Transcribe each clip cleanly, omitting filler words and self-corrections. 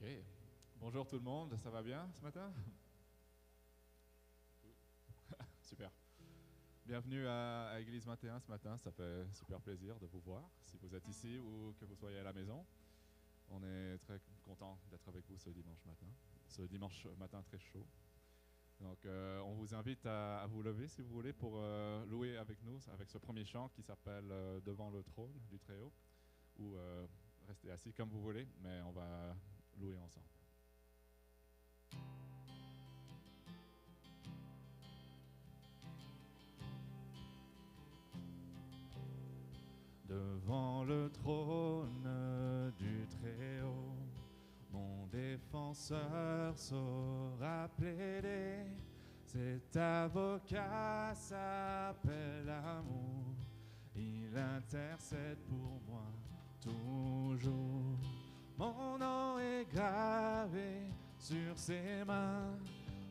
OK. Bonjour tout le monde, ça va bien ce matin? Super. Bienvenue à Église 21 ce matin, ça fait super plaisir de vous voir, si vous êtes ici ou que vous soyez à la maison. On est très content d'être avec vous ce dimanche matin très chaud. Donc on vous invite à vous lever si vous voulez pour louer avec nous, avec ce premier chant qui s'appelle Devant le trône du Très-Haut, ou restez assis comme vous voulez, mais on va louer ensemble. Devant le trône du Très-Haut, mon défenseur saura plaider. Cet avocat s'appelle amour, il intercède pour moi toujours. Mon nom est gravé sur ses mains,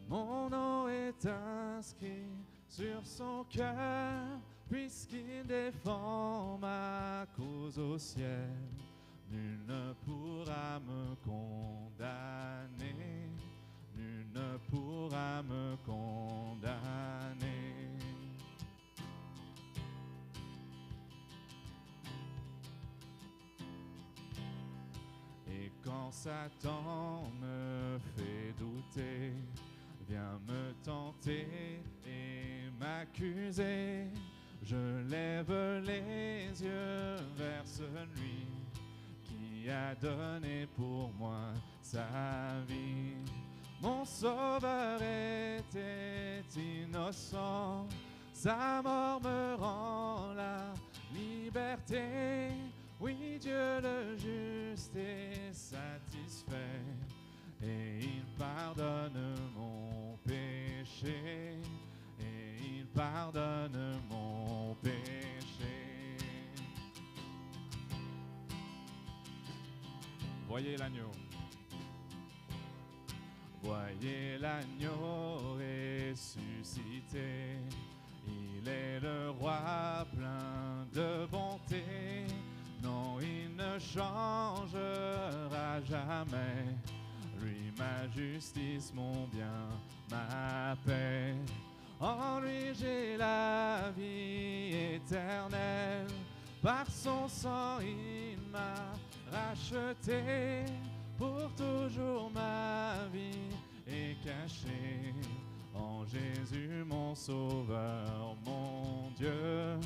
mon nom est inscrit sur son cœur, puisqu'il défend ma cause au ciel. Nul ne pourra me condamner, nul ne pourra me condamner. Et quand Satan me fait douter, vient me tenter et m'accuser, je lève les yeux vers celui qui a donné pour moi sa vie. Mon sauveur était innocent, sa mort me rend la liberté. Oui, Dieu le juste est satisfait et il pardonne mon péché, et il pardonne mon péché. Voyez l'agneau. Voyez l'agneau ressuscité, il est le roi plein de bonté. Non, il ne changera jamais, lui ma justice, mon bien, ma paix. En lui j'ai la vie éternelle, par son sang il m'a racheté. Pour toujours ma vie est cachée en Jésus mon sauveur, mon Dieu.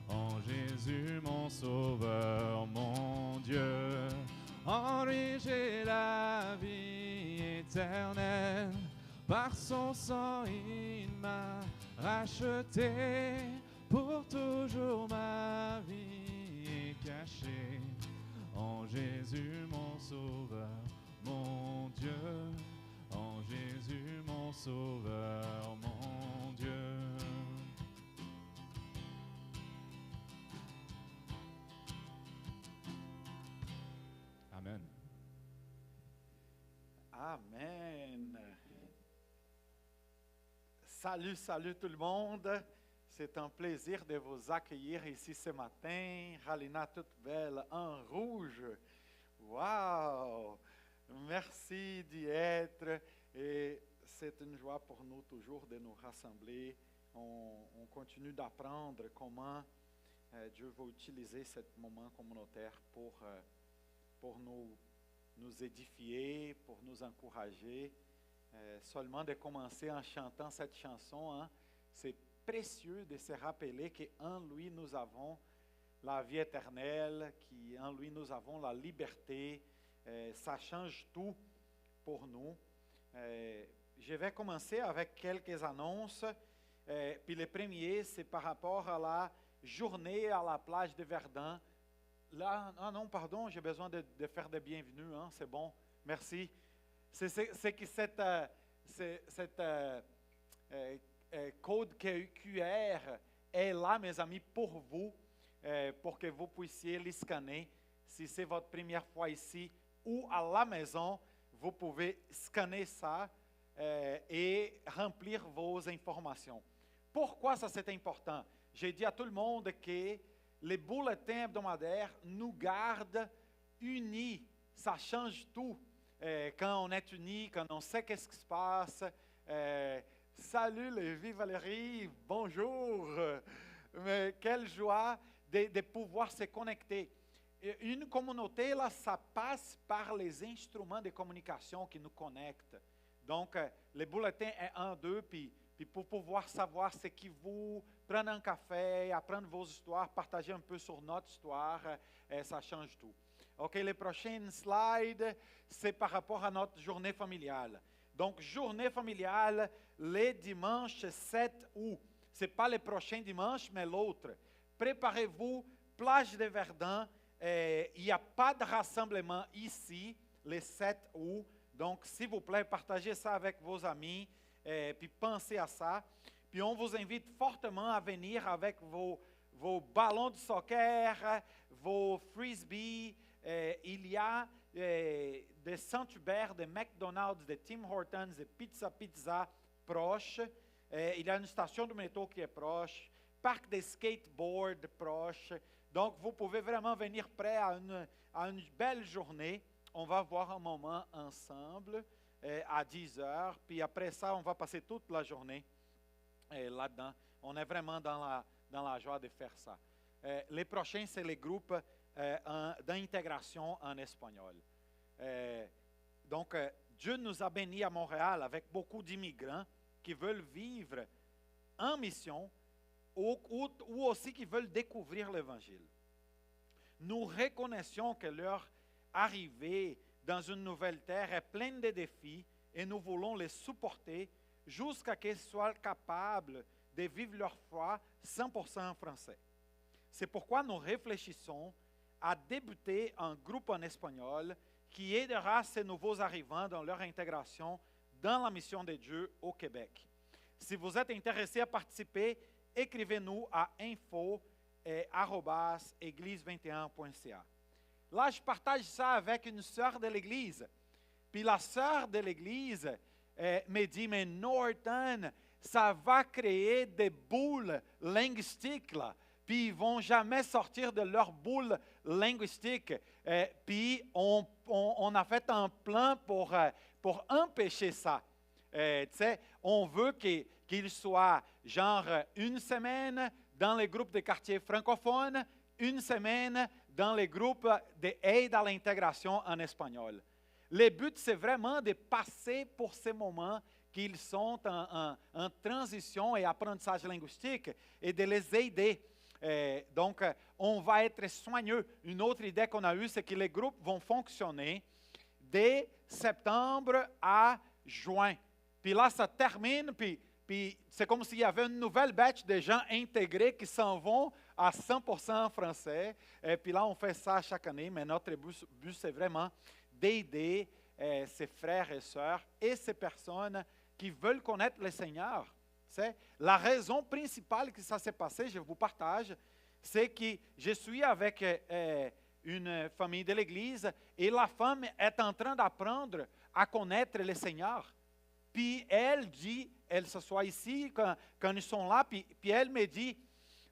En Jésus mon sauveur, mon Dieu. En lui j'ai la vie éternelle, par son sang il m'a racheté. Pour toujours ma vie est cachée en Jésus mon sauveur, mon Dieu. En Jésus mon sauveur, mon Dieu. Amen. Amen. Salut tout le monde. C'est un plaisir de vous accueillir ici ce matin. Halina toute belle en rouge. Wow! Merci d'y être. Et c'est une joie pour nous toujours de nous rassembler. On continue d'apprendre comment Dieu va utiliser ce moment communautaire pour nous édifier, pour nous encourager. Seulement de commencer en chantant cette chanson, hein, c'est précieux de se rappeler qu'en lui nous avons la vie éternelle, qu'en lui nous avons la liberté. Ça change tout pour nous. Je vais commencer avec quelques annonces. Puis le premier, c'est par rapport à la journée à la plage de Verdun. Là, non, pardon, j'ai besoin de faire des bienvenus, hein, c'est bon, merci. C'est que cette code QR est là, mes amis, pour vous, pour que vous puissiez les scanner. Si c'est votre première fois ici ou à la maison, vous pouvez scanner ça et remplir vos informations. Pourquoi ça c'est important? J'ai dit à tout le monde que les bulletins hebdomadaires nous gardent unis. Ça change tout. quand on est unis, quand on sait qu'est-ce qui se passe. Salut Lévi, Valérie, bonjour. Mais quelle joie de pouvoir se connecter. Une communauté, là, ça passe par les instruments de communication qui nous connectent. Donc, les bulletins est 1, 2, puis pour pouvoir savoir ce qui vous prendre un café, apprendre vos histoires, partager un peu sur notre histoire, ça change tout. OK, les prochaines slides, c'est par rapport à notre journée familiale. Donc, journée familiale, les dimanches 7 août. Ce n'est pas le prochain dimanche, mais l'autre. Préparez-vous, plage de Verdun. Il n'y a pas de rassemblement ici, le 7 août. Donc, s'il vous plaît, partagez ça avec vos amis, puis pensez à ça. Puis, on vous invite fortement à venir avec vos ballons de soccer, vos frisbees. Il y a des Saint-Hubert, des McDonald's, des Tim Hortons, des Pizza proches. Il y a une station de métro qui est proche, parc de skateboard proche. Donc, vous pouvez vraiment venir prêt à une belle journée. On va avoir un moment ensemble à 10 heures. Puis après ça, on va passer toute la journée là-dedans. On est vraiment dans la joie de faire ça. Les prochains, c'est les groupes d'intégration en espagnol. Donc, Dieu nous a bénis à Montréal avec beaucoup d'immigrants qui veulent vivre en mission ou aussi qui veulent découvrir l'Évangile. Nous reconnaissons que leur arrivée dans une nouvelle terre est pleine de défis et nous voulons les supporter jusqu'à ce qu'ils soient capables de vivre leur foi 100% en français. C'est pourquoi nous réfléchissons à débuter un groupe en espagnol qui aidera ces nouveaux arrivants dans leur intégration dans la mission de Dieu au Québec. Si vous êtes intéressé à participer, écrivez-nous à info@église21.ca. Là, je partage ça avec une sœur de l'Église. Puis la sœur de l'Église me dit, mais Norton, ça va créer des boules linguistiques là. Puis ils ne vont jamais sortir de leur boule linguistique. Puis on a fait un plan pour empêcher ça. On veut qu'ils soient genre une semaine dans les groupes de quartiers francophones, une semaine dans les groupes d'aide à l'intégration en espagnol. Le but, c'est vraiment de passer pour ces moments qu'ils sont en transition et apprentissage linguistique et de les aider. Donc, on va être soigneux. Une autre idée qu'on a eue, c'est que les groupes vont fonctionner dès septembre à juin. Puis là, ça termine, puis c'est comme s'il y avait une nouvelle batch de gens intégrés qui s'en vont à 100% en français. Et puis là, on fait ça chaque année, mais notre but c'est vraiment d'aider ces frères et sœurs et ces personnes qui veulent connaître le Seigneur. La raison principale que ça s'est passé, je vous partage, c'est que je suis avec une famille de l'Église et la femme est en train d'apprendre à connaître le Seigneur. Puis elle dit, elle s'assoit ici quand ils sont là, puis elle me dit,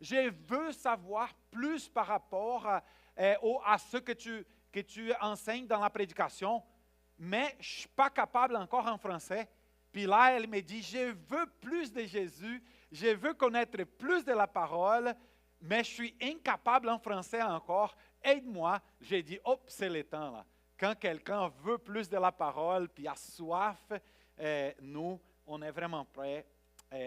je veux savoir plus par rapport à ce que tu enseignes dans la prédication, mais je ne suis pas capable encore en français. Puis là, elle me dit, je veux plus de Jésus, je veux connaître plus de la parole, mais je suis incapable en français encore. Aide-moi. J'ai dit, hop, c'est le temps là. Quand quelqu'un veut plus de la parole, puis a soif, nous, on est vraiment prêts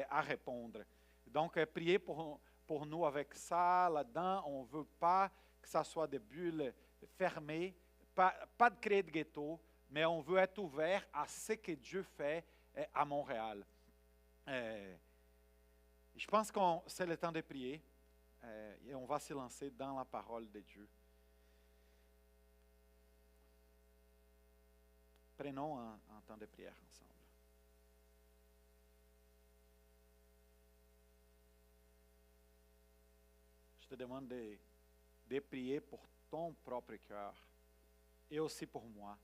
à répondre. Donc, priez pour nous avec ça, là-dedans. On ne veut pas que ça soit des bulles fermées, pas de créer de ghetto, mais on veut être ouvert à ce que Dieu fait à Montréal. Je pense que c'est le temps de prier et on va se lancer dans la parole de Dieu. Prenons un temps de prière ensemble. Je te demande de prier pour ton propre cœur et aussi pour moi.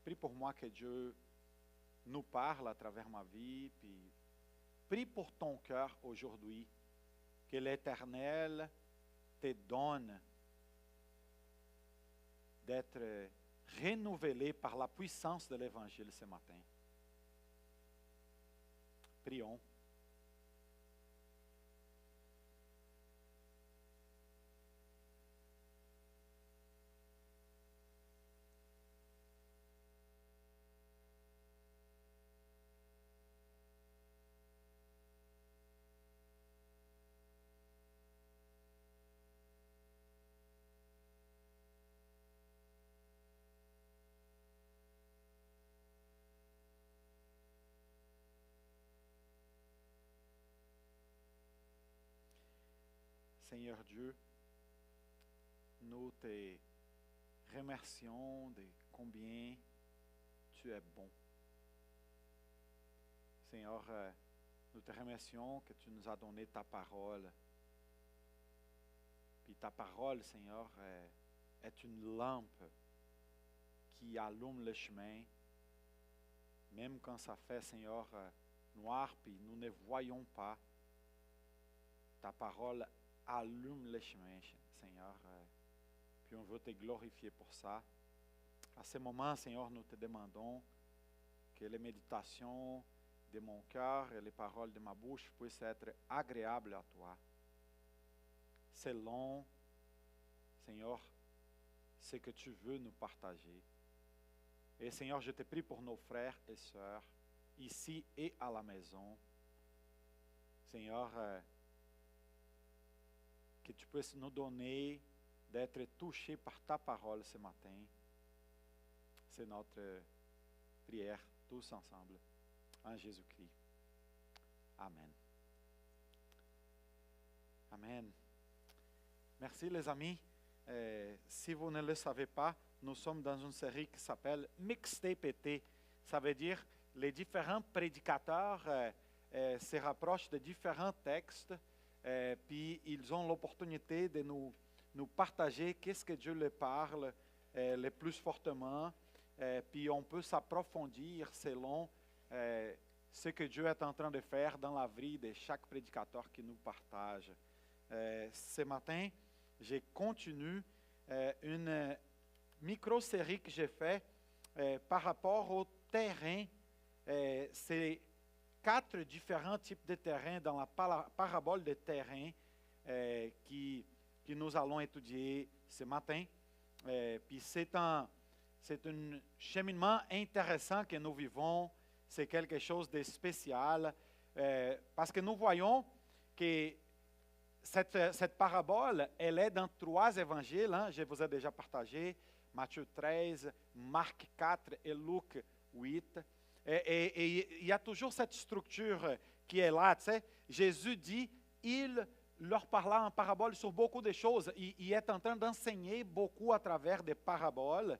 Prie pour moi que Dieu nous parle à travers ma vie, puis prie pour ton cœur aujourd'hui, que l'Éternel te donne d'être renouvelés par la puissance de l'Évangile ce matin. Prions. Seigneur Dieu, nous te remercions de combien tu es bon. Seigneur, nous te remercions que tu nous as donné ta parole. Puis ta parole, Seigneur, est une lampe qui allume le chemin, même quand ça fait, Seigneur, noir, puis nous ne voyons pas. Ta parole allume le chemin, Seigneur, puis on veut te glorifier pour ça. À ce moment, Seigneur, nous te demandons que les méditations de mon cœur et les paroles de ma bouche puissent être agréables à toi. Selon, Seigneur, ce que tu veux nous partager. Et Seigneur, je te prie pour nos frères et sœurs, ici et à la maison. Seigneur, que tu puisses nous donner d'être touchés par ta parole ce matin. C'est notre prière tous ensemble, en Jésus-Christ. Amen. Amen. Merci les amis. Si vous ne le savez pas, nous sommes dans une série qui s'appelle Mixtape été. Ça veut dire les différents prédicateurs se rapprochent de différents textes. Puis ils ont l'opportunité de nous partager qu'est-ce que Dieu leur parle le plus fortement. Puis on peut s'approfondir selon ce que Dieu est en train de faire dans la vie de chaque prédicateur qui nous partage. Ce matin, je continue une micro-série que j'ai faite par rapport au terrain. C'est 4 différents types de terrains dans la parabole de terrain qui nous allons étudier ce matin. Puis c'est un cheminement intéressant que nous vivons. C'est quelque chose de spécial parce que nous voyons que cette parabole, elle est dans 3 évangiles. Hein, je vous ai déjà partagé Matthieu 13, Marc 4 et Luc 8. Et il y a toujours cette structure qui est là. Tu sais. Jésus dit, il leur parla en parabole sur beaucoup de choses. Il est en train d'enseigner beaucoup à travers des paraboles.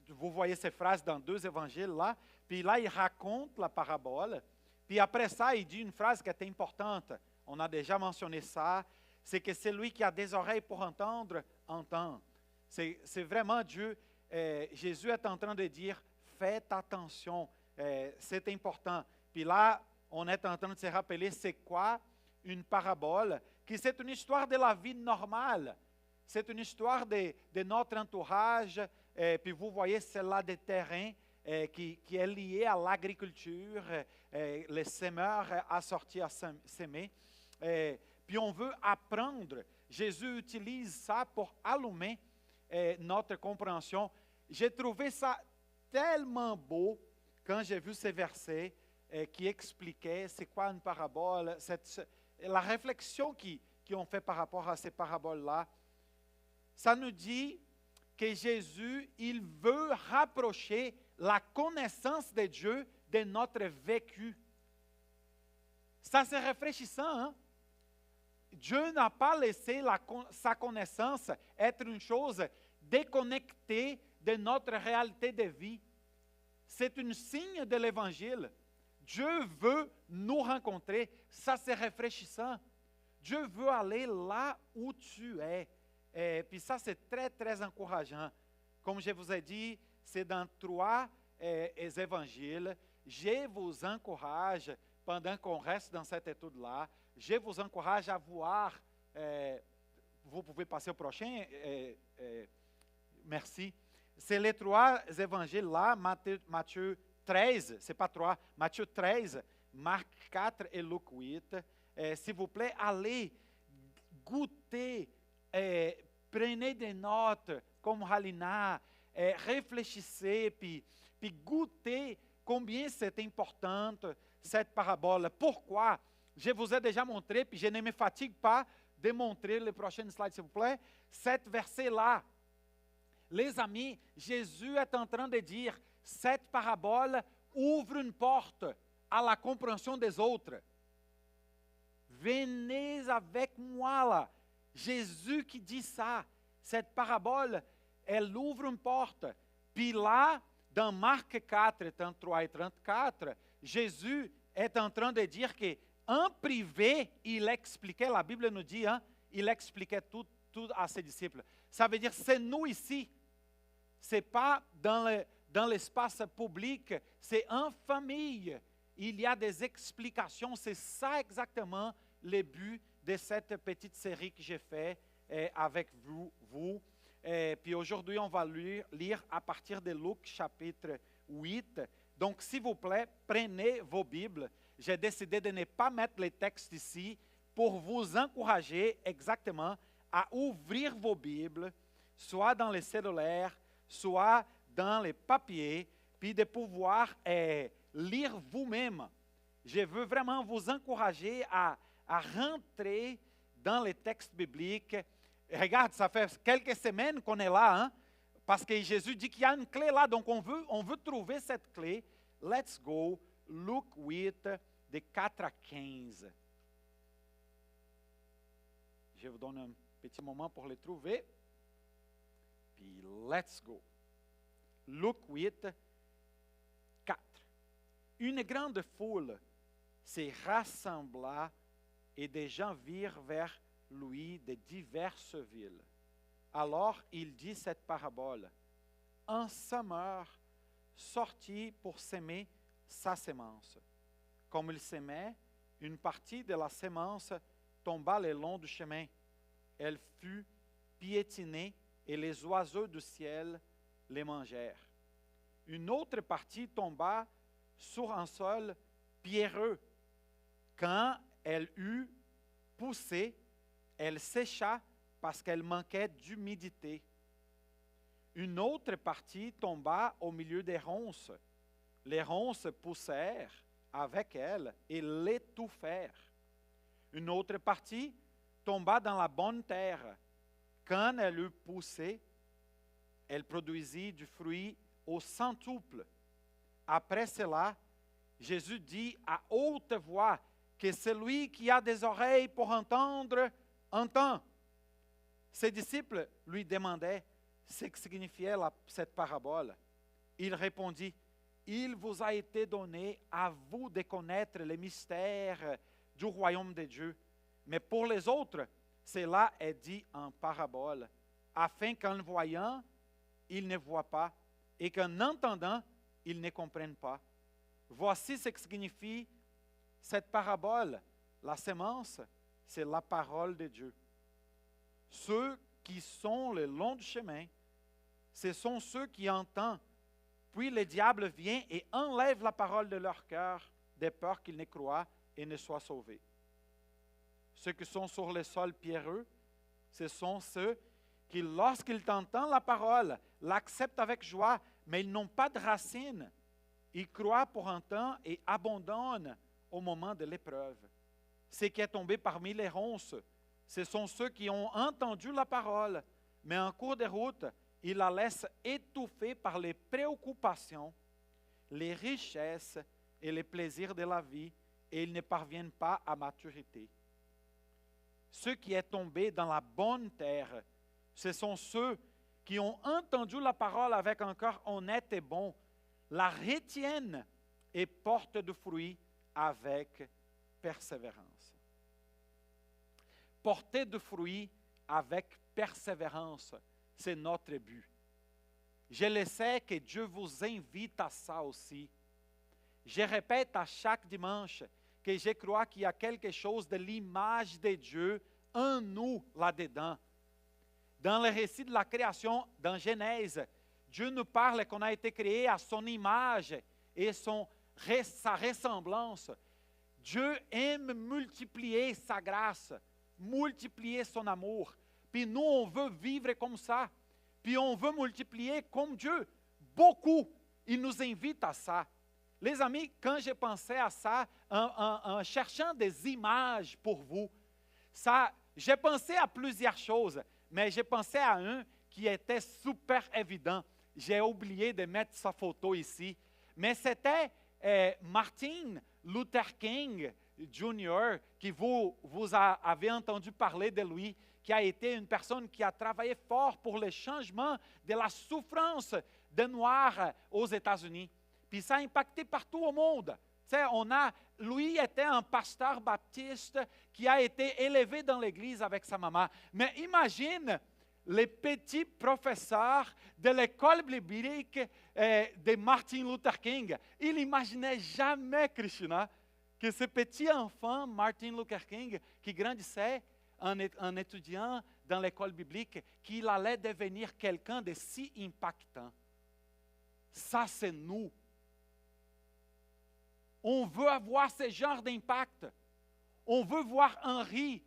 Vous voyez ces phrases dans 2 évangiles là. Puis là, il raconte la parabole. Puis après ça, il dit une phrase qui est importante. On a déjà mentionné ça. C'est que celui qui a des oreilles pour entendre, entend. C'est vraiment Dieu. Jésus est en train de dire, faites attention, c'est important. Puis là, on est en train de se rappeler c'est quoi une parabole, qui c'est une histoire de la vie normale. C'est une histoire de notre entourage. Puis vous voyez celle-là des terrains qui est liée à l'agriculture, les semeurs assortis à semer. Puis on veut apprendre. Jésus utilise ça pour allumer notre compréhension. J'ai trouvé ça tellement beau quand j'ai vu ces versets qui expliquaient c'est quoi une parabole, la réflexion qu'ils ont fait par rapport à ces paraboles-là. Ça nous dit que Jésus, il veut rapprocher la connaissance de Dieu de notre vécu. Ça, c'est rafraîchissant, hein? Dieu n'a pas laissé sa connaissance être une chose déconnectée de notre réalité de vie. C'est un signe de l'Évangile. Dieu veut nous rencontrer. Ça, c'est rafraîchissant. Dieu veut aller là où tu es. Et puis ça, c'est très, très encourageant. Comme je vous ai dit, c'est dans 3 évangiles. Je vous encourage, pendant qu'on reste dans cette étude-là, je vous encourage à voir, vous pouvez passer au prochain, merci. c'est les trois évangiles-là, Matthieu 13, c'est pas 3, Matthieu 13, Marc 4 et Luc 8. S'il vous plaît, allez goûter, prenez des notes comme Halina, réfléchissez, puis goûtez combien c'est importante cette parabole. Pourquoi? Je vous ai déjà montré, puis je ne me fatigue pas de montrer les prochaines slides, s'il vous plaît, cet verset-là. Les amis, Jésus est en train de dire, cette parabole ouvre une porte à la compréhension des autres. Venez avec moi là. Jésus qui dit ça. Cette parabole, elle ouvre une porte. Puis là, dans Marc 4, 33 et 34, Jésus est en train de dire qu'en privé, il expliquait, la Bible nous dit, il expliquait tout à ses disciples. Ça veut dire, c'est nous ici. Ce n'est pas dans l'espace public, c'est en famille. Il y a des explications. C'est ça exactement le but de cette petite série que j'ai faite avec vous. Puis aujourd'hui, on va lire à partir de Luc chapitre 8. Donc, s'il vous plaît, prenez vos Bibles. J'ai décidé de ne pas mettre les textes ici pour vous encourager exactement à ouvrir vos Bibles, soit dans les cellulaires, soit dans les papiers, puis de pouvoir lire vous-même. Je veux vraiment vous encourager à rentrer dans les textes bibliques. Regarde, ça fait quelques semaines qu'on est là, parce que Jésus dit qu'il y a une clé là, donc on veut trouver cette clé. Let's go, Luc 8, de 4 à 15. Je vous donne un petit moment pour les trouver. Puis let's go. Luc 8, 4. Une grande foule se rassembla et des gens virent vers lui de diverses villes. Alors il dit cette parabole. Un semeur sortit pour s'aimer sa semence. Comme il s'aimait, une partie de la semence tomba le long du chemin. Elle fut piétinée et les oiseaux du ciel les mangèrent. Une autre partie tomba sur un sol pierreux. Quand elle eut poussé, elle sécha parce qu'elle manquait d'humidité. Une autre partie tomba au milieu des ronces. Les ronces poussèrent avec elle et l'étouffèrent. Une autre partie tomba dans la bonne terre. Quand elle eut poussé, elle produisit du fruit au centuple. Après cela, Jésus dit à haute voix que celui qui a des oreilles pour entendre, entend. Ses disciples lui demandaient ce que signifiait cette parabole. Il répondit, « Il vous a été donné à vous de connaître les mystères du royaume de Dieu. Mais pour les autres, cela est dit en parabole, afin qu'en voyant, ils ne voient pas, et qu'en entendant, ils ne comprennent pas. Voici ce que signifie cette parabole. La semence, c'est la parole de Dieu. Ceux qui sont le long du chemin, ce sont ceux qui entendent. Puis le diable vient et enlève la parole de leur cœur, de peur qu'ils ne croient et ne soient sauvés. Ceux qui sont sur le sol pierreux, ce sont ceux qui, lorsqu'ils entendent la parole, l'acceptent avec joie, mais ils n'ont pas de racines. Ils croient pour un temps et abandonnent au moment de l'épreuve. Ce qui est tombé parmi les ronces, ce sont ceux qui ont entendu la parole, mais en cours de route, ils la laissent étouffer par les préoccupations, les richesses et les plaisirs de la vie, et ils ne parviennent pas à maturité. Ceux qui sont tombés dans la bonne terre, ce sont ceux qui ont entendu la parole avec un cœur honnête et bon, la retiennent et portent du fruit avec persévérance. Porter du fruit avec persévérance, c'est notre but. Je le sais que Dieu vous invite à ça aussi. Je répète à chaque dimanche que je crois qu'il y a quelque chose de l'image de Dieu en nous là-dedans. Dans le récit de la création, dans Genèse, Dieu nous parle qu'on a été créé à son image et sa ressemblance. Dieu aime multiplier sa grâce, multiplier son amour. Puis nous, on veut vivre comme ça. Puis on veut multiplier comme Dieu. Beaucoup. Il nous invite à ça. Les amis, quand j'ai pensé à ça, en cherchant des images pour vous, j'ai pensé à plusieurs choses, mais j'ai pensé à un qui était super évident. J'ai oublié de mettre sa photo ici, mais c'était Martin Luther King Jr., qui vous avez entendu parler de lui, qui a été une personne qui a travaillé fort pour le changement de la souffrance des Noirs aux États-Unis. Puis ça a impacté partout au monde. Lui était un pasteur baptiste qui a été élevé dans l'église avec sa maman. Mais imagine les petits professeurs de l'école biblique de Martin Luther King. Il n'imaginait jamais, Krishna, que ce petit enfant, Martin Luther King, qui grandissait en étudiant dans l'école biblique, qu'il allait devenir quelqu'un de si impactant. Ça, c'est nous. On veut avoir ce genre d'impact. On veut voir Henri.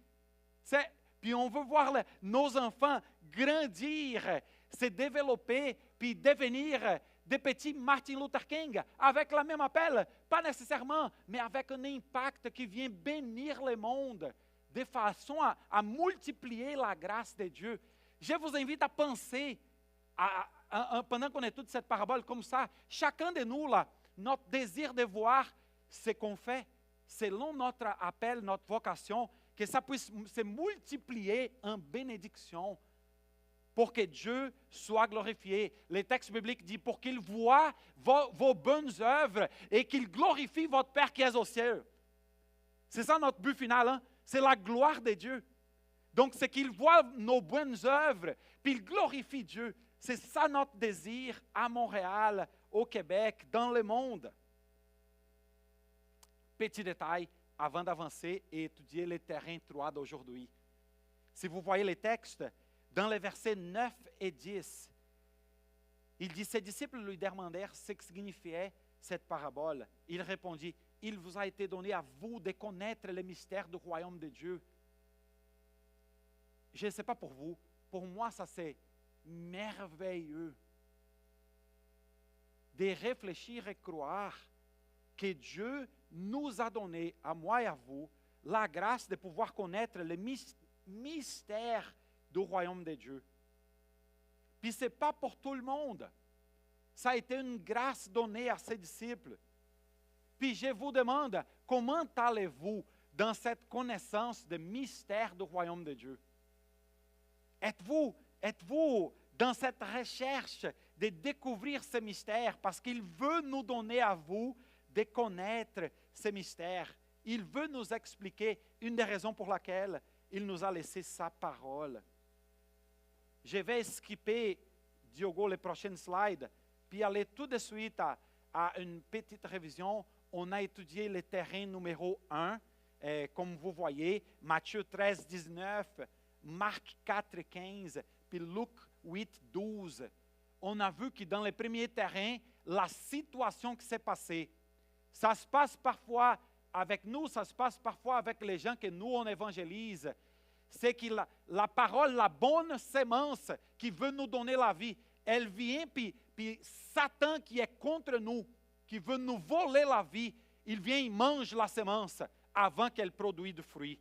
Puis on veut voir nos enfants grandir, se développer, puis devenir des petits Martin Luther King, avec le même appel, pas nécessairement, mais avec un impact qui vient bénir le monde, de façon à multiplier la grâce de Dieu. Je vous invite à penser, pendant qu'on étudie cette parabole comme ça, chacun de nous, là, notre désir de voir ce qu'on fait, selon notre appel, notre vocation, que ça puisse se multiplier en bénédiction pour que Dieu soit glorifié. Le texte biblique dit pour qu'il voie vos bonnes œuvres et qu'il glorifie votre Père qui est aux cieux. C'est ça notre but final, hein? C'est la gloire de Dieu. Donc, c'est qu'il voit nos bonnes œuvres, puis il glorifie Dieu. C'est ça notre désir à Montréal, au Québec, dans le monde. Petit détail, avant d'avancer et étudier les terrains 3 d'aujourd'hui. Si vous voyez les textes, dans les versets 9 et 10, il dit, ses disciples lui demandèrent ce que signifiait cette parabole. Il répondit, il vous a été donné à vous de connaître les mystères du royaume de Dieu. Je ne sais pas pour vous, pour moi ça c'est merveilleux de réfléchir et croire que Dieu nous a donné, à moi et à vous, la grâce de pouvoir connaître les mystères du royaume de Dieu. Puis ce n'est pas pour tout le monde. Ça a été une grâce donnée à ses disciples. Puis je vous demande, comment allez-vous dans cette connaissance des mystères du royaume de Dieu? Êtes-vous dans cette recherche de découvrir ces mystères parce qu'il veut nous donner à vous de connaître ces mystères. Il veut nous expliquer une des raisons pour laquelle il nous a laissé sa parole. Je vais skipper, Diogo, les prochaines slides, puis aller tout de suite à une petite révision. On a étudié le terrain numéro 1, comme vous voyez, Matthieu 13, 19, Marc 4, 15, puis Luc 8, 12. On a vu que dans le premier terrain, la situation qui s'est passée, ça se passe parfois avec nous, ça se passe parfois avec les gens que nous, on évangélise. C'est que la parole, la bonne sémence qui veut nous donner la vie, elle vient, puis Satan qui est contre nous, qui veut nous voler la vie, il vient, il mange la sémence avant qu'elle produise du fruit.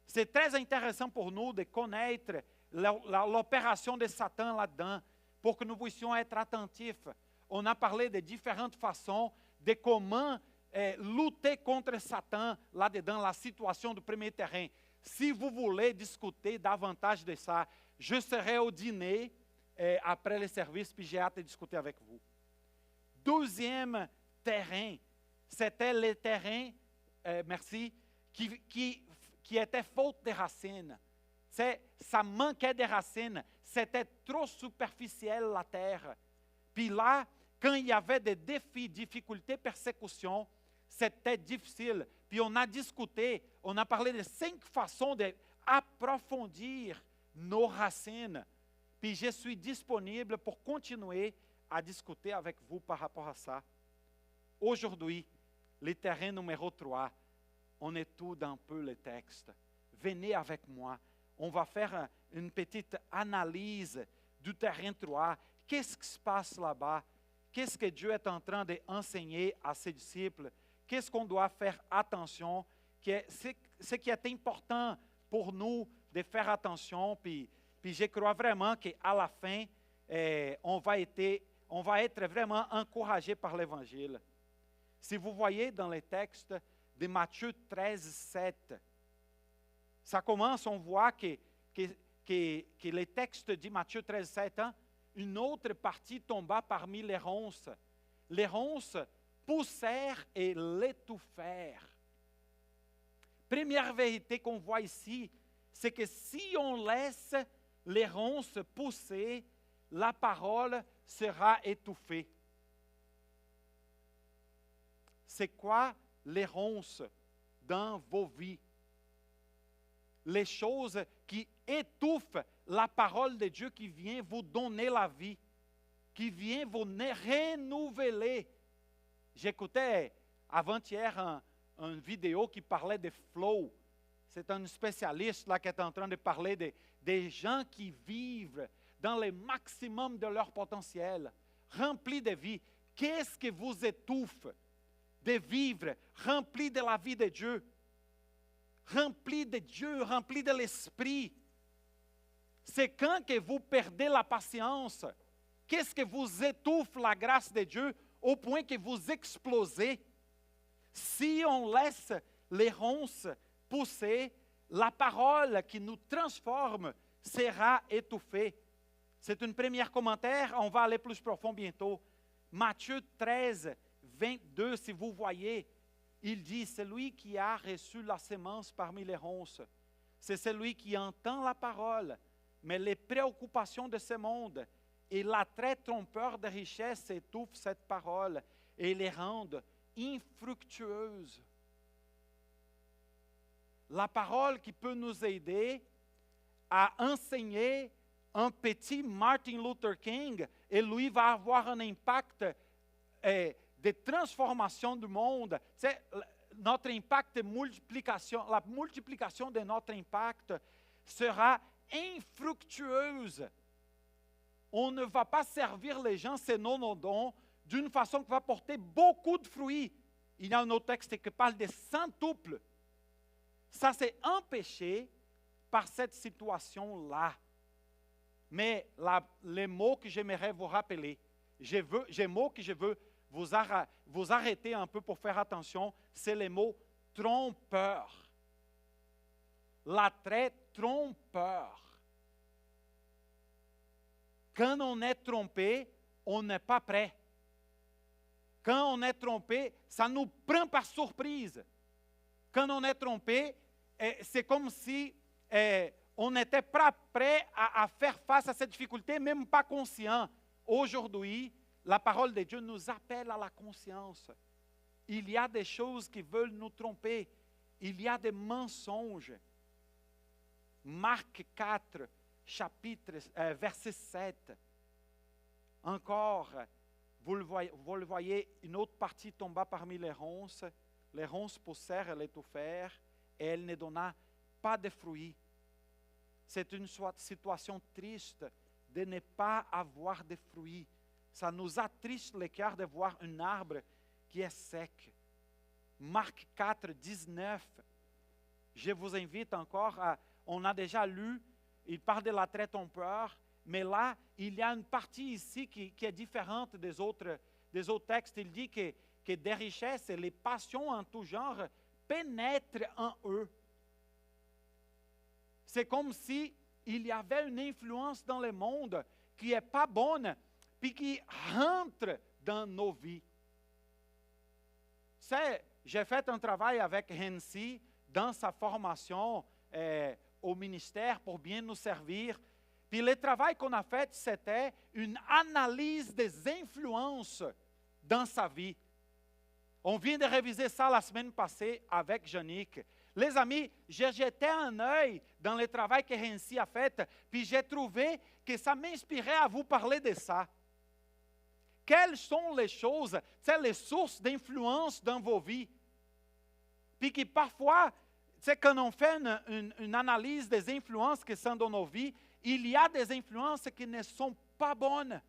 C'est très intéressant pour nous de connaître l'opération de Satan là-dedans, pour que nous puissions être attentifs. On a parlé de différentes façons de comment lutter contre Satan là-dedans, la situation du premier terrain. Si vous voulez discuter davantage de ça, je serai au dîner après le service, puis j'ai hâte de discuter avec vous. Deuxième terrain, c'était le terrain, qui était faute de racines. Ça manquait de racines, c'était trop superficiel la terre. Puis là, quand il y avait des défis, difficultés, persécutions, c'était difficile. Puis on a discuté, on a parlé de 5 façons d'approfondir nos racines. Puis Puis je suis disponible pour continuer à discuter avec vous par rapport à ça. Aujourd'hui, le terrain numéro 3, on étude un peu le texte. Venez avec moi. On va faire une petite analyse du terrain 3. Qu'est-ce qui se passe là-bas? Qu'est-ce que Dieu est en train d'enseigner à ses disciples? Qu'est-ce qu'on doit faire attention? Ce qui est important pour nous de faire attention. Puis je crois vraiment qu'à la fin, on va être vraiment encouragé par l'Évangile. Si vous voyez dans les textes de Matthieu 13, 7, ça commence, on voit que les textes de Matthieu 13, 7, une autre partie tomba parmi les ronces. Les ronces poussèrent et l'étouffèrent. Première vérité qu'on voit ici, c'est que si on laisse les ronces pousser, la parole sera étouffée. C'est quoi les ronces dans vos vies? Les choses qui étouffent la parole de Dieu qui vient vous donner la vie, qui vient vous renouveler. J'écoutais avant-hier une vidéo qui parlait de flow. C'est un spécialiste là qui est en train de parler des gens qui vivent dans le maximum de leur potentiel, remplis de vie. Qu'est-ce qui vous étouffe de vivre rempli de la vie de Dieu? Rempli de Dieu, rempli de l'Esprit. C'est quand que vous perdez la patience? Qu'est-ce que vous étouffe la grâce de Dieu au point que vous explosez? Si on laisse les ronces pousser, la parole qui nous transforme sera étouffée. C'est un premier commentaire, on va aller plus profond bientôt. Matthieu 13, 22, si vous voyez, il dit, celui qui a reçu la semence parmi les ronces, c'est celui qui entend la parole, mais les préoccupations de ce monde et l'attrait trompeur de richesse étouffent cette parole et les rendent infructueuses. La parole qui peut nous aider à enseigner un petit Martin Luther King, et lui va avoir un impact de transformation du monde. C'est notre impact de multiplication, la multiplication de notre impact sera infructueuse. On ne va pas servir les gens selon nos dons d'une façon qui va porter beaucoup de fruits. Il y a un autre texte qui parle de centuple. Ça, c'est empêché par cette situation-là. Mais les mots que j'aimerais vous rappeler, les mots que je veux vous arrêter un peu pour faire attention, c'est les mots trompeur. L'attrait trompeur. Quand on est trompé, on n'est pas prêt. Quand on est trompé, ça nous prend par surprise. Quand on est trompé, c'est comme si on n'était pas prêt à faire face à cette difficulté, même pas conscient. Aujourd'hui, la parole de Dieu nous appelle à la conscience. Il y a des choses qui veulent nous tromper. Il y a des mensonges. Marc 4, verset 7. Encore, vous le voyez, une autre partie tomba parmi les ronces. Les ronces poussèrent et l'étouffèrent, et elle ne donna pas de fruits. C'est une situation triste de ne pas avoir de fruits. Ça nous attriste le cœur de voir un arbre qui est sec. Marc 4, 19. Je vous invite encore on a déjà lu, il parle de l'attrait trompeur, mais là, il y a une partie ici qui est différente des autres textes. Il dit que des richesses et les passions en tout genre pénètrent en eux. C'est comme si il y avait une influence dans le monde qui n'est pas bonne, puis qui rentre dans nos vies. J'ai fait un travail avec Hensi dans sa formation au ministère pour bien nous servir. Puis le travail qu'on a fait, c'était une analyse des influences dans sa vie. On vient de réviser ça la semaine passée avec Jannick. Les amis, j'ai jeté un œil dans le travail que Renzi a fait, puis j'ai trouvé que ça m'inspirait à vous parler de ça. Quelles sont les choses, les sources d'influence dans vos vies? Puis que parfois, quand on fait une analyse des influences qui sont dans nos vies, il y a des influences qui ne sont pas bonnes.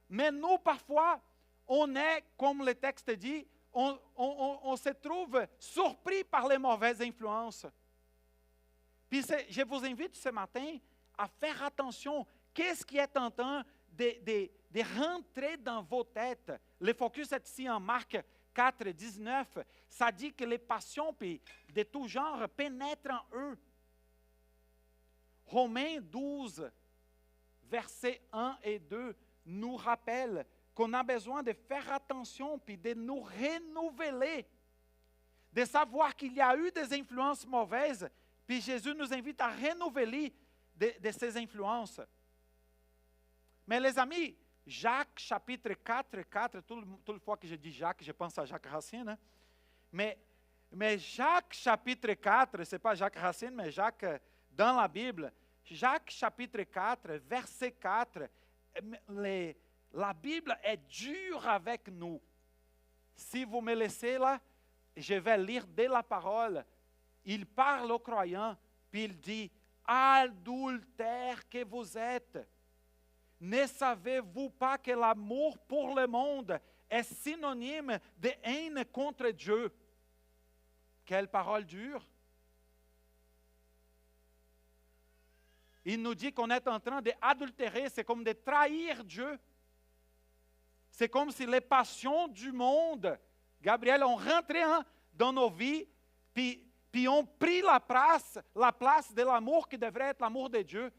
Mais nous, parfois, on est, comme le texte dit, on se trouve surpris par les mauvaises influences. Puis je vous invite ce matin à faire attention. Qu'est-ce qui est en train de rentrer dans vos têtes? Le focus est ici en Marc 4, 19. Ça dit que les passions de tout genre pénètrent en eux. Romains 12, versets 1 et 2 nous rappelle qu'on a besoin de faire attention puis de nous renouveler, de savoir qu'il y a eu des influences mauvaises, puis Jésus nous invite à renouveler de ces influences. Mais les amis, Jacques chapitre 4, 4, toute fois que je dis Jacques, je pense à Jacques Racine, hein? Mais Jacques chapitre 4, ce n'est pas Jacques Racine, mais Jacques dans la Bible, Jacques chapitre 4, verset 4, la Bible est dure avec nous. Si vous me laissez là, je vais lire de la parole. Il parle aux croyants, puis il dit, adultères que vous êtes, ne savez-vous pas que l'amour pour le monde est synonyme de haine contre Dieu? Quelle parole dure! Il nous dit qu'on est en train d'adultérer, c'est comme de trahir Dieu. C'est comme si les passions du monde, Gabriel, ont rentré dans nos vies, puis ont pris la place de l'amour qui devrait être l'amour de Dieu.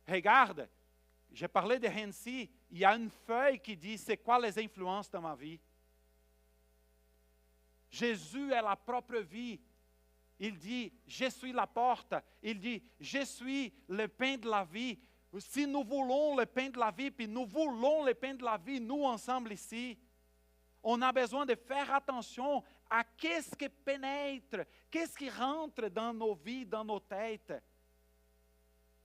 Regarde, j'ai parlé de Renzi, il y a une feuille qui dit c'est quoi les influences dans ma vie. Jésus est la propre vie. Il dit, je suis la porte. Il dit, je suis le pain de la vie. Si nous voulons le pain de la vie, puis nous voulons le pain de la vie, nous ensemble ici, on a besoin de faire attention à qu'est-ce qui pénètre, qu'est-ce qui rentre dans nos vies, dans nos têtes.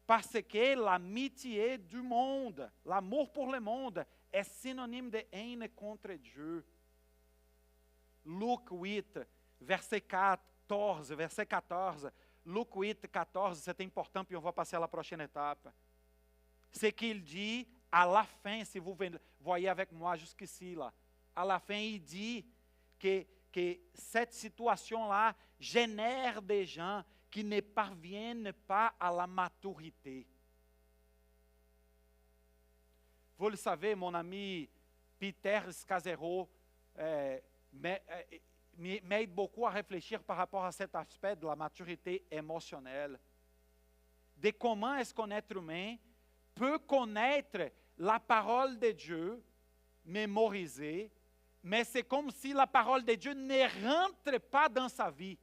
Parce que l'amitié du monde, l'amour pour le monde, est synonyme de haine contre Dieu. Luc 8, verset 14, Luc 8, 14, c'est important, puis on va passer à la prochaine étape. C'est qu'il dit, à la fin, si vous voyez avec moi jusqu'ici, là, à la fin, il dit que cette situation-là génère des gens qui ne parviennent pas à la maturité. Vous le savez, mon ami Peter Scazzero m'aide beaucoup à réfléchir par rapport à cet aspect de la maturité émotionnelle. De comment est-ce qu'un être humain peut connaître la parole de Dieu, mémorisée, mais c'est comme si la parole de Dieu ne rentre pas dans sa vie.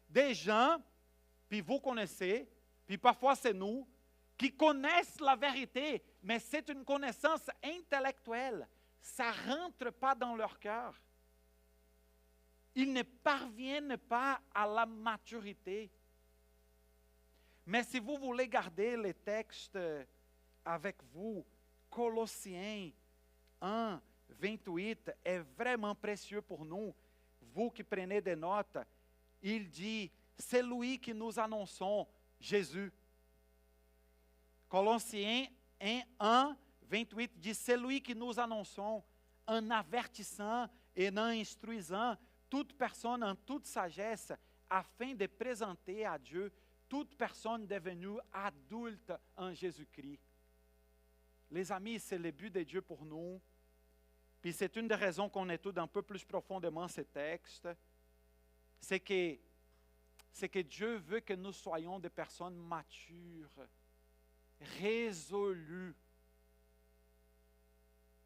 Des gens, puis vous connaissez, puis parfois c'est nous, qui connaissent la vérité, mais c'est une connaissance intellectuelle. Ça ne rentre pas dans leur cœur. Ils ne parviennent pas à la maturité. Mais si vous voulez garder les textes avec vous, Colossiens 1, 28 est vraiment précieux pour nous. Vous qui prenez des notes, il dit, c'est lui que nous annonçons, Jésus. Colossiens 1, 28 dit, c'est lui que nous annonçons en avertissant et en instruisant toute personne en toute sagesse afin de présenter à Dieu toute personne devenue adulte en Jésus-Christ. Les amis, c'est le but de Dieu pour nous. Puis c'est une des raisons qu'on étudie un peu plus profondément ces textes. C'est que Dieu veut que nous soyons des personnes matures, résolues.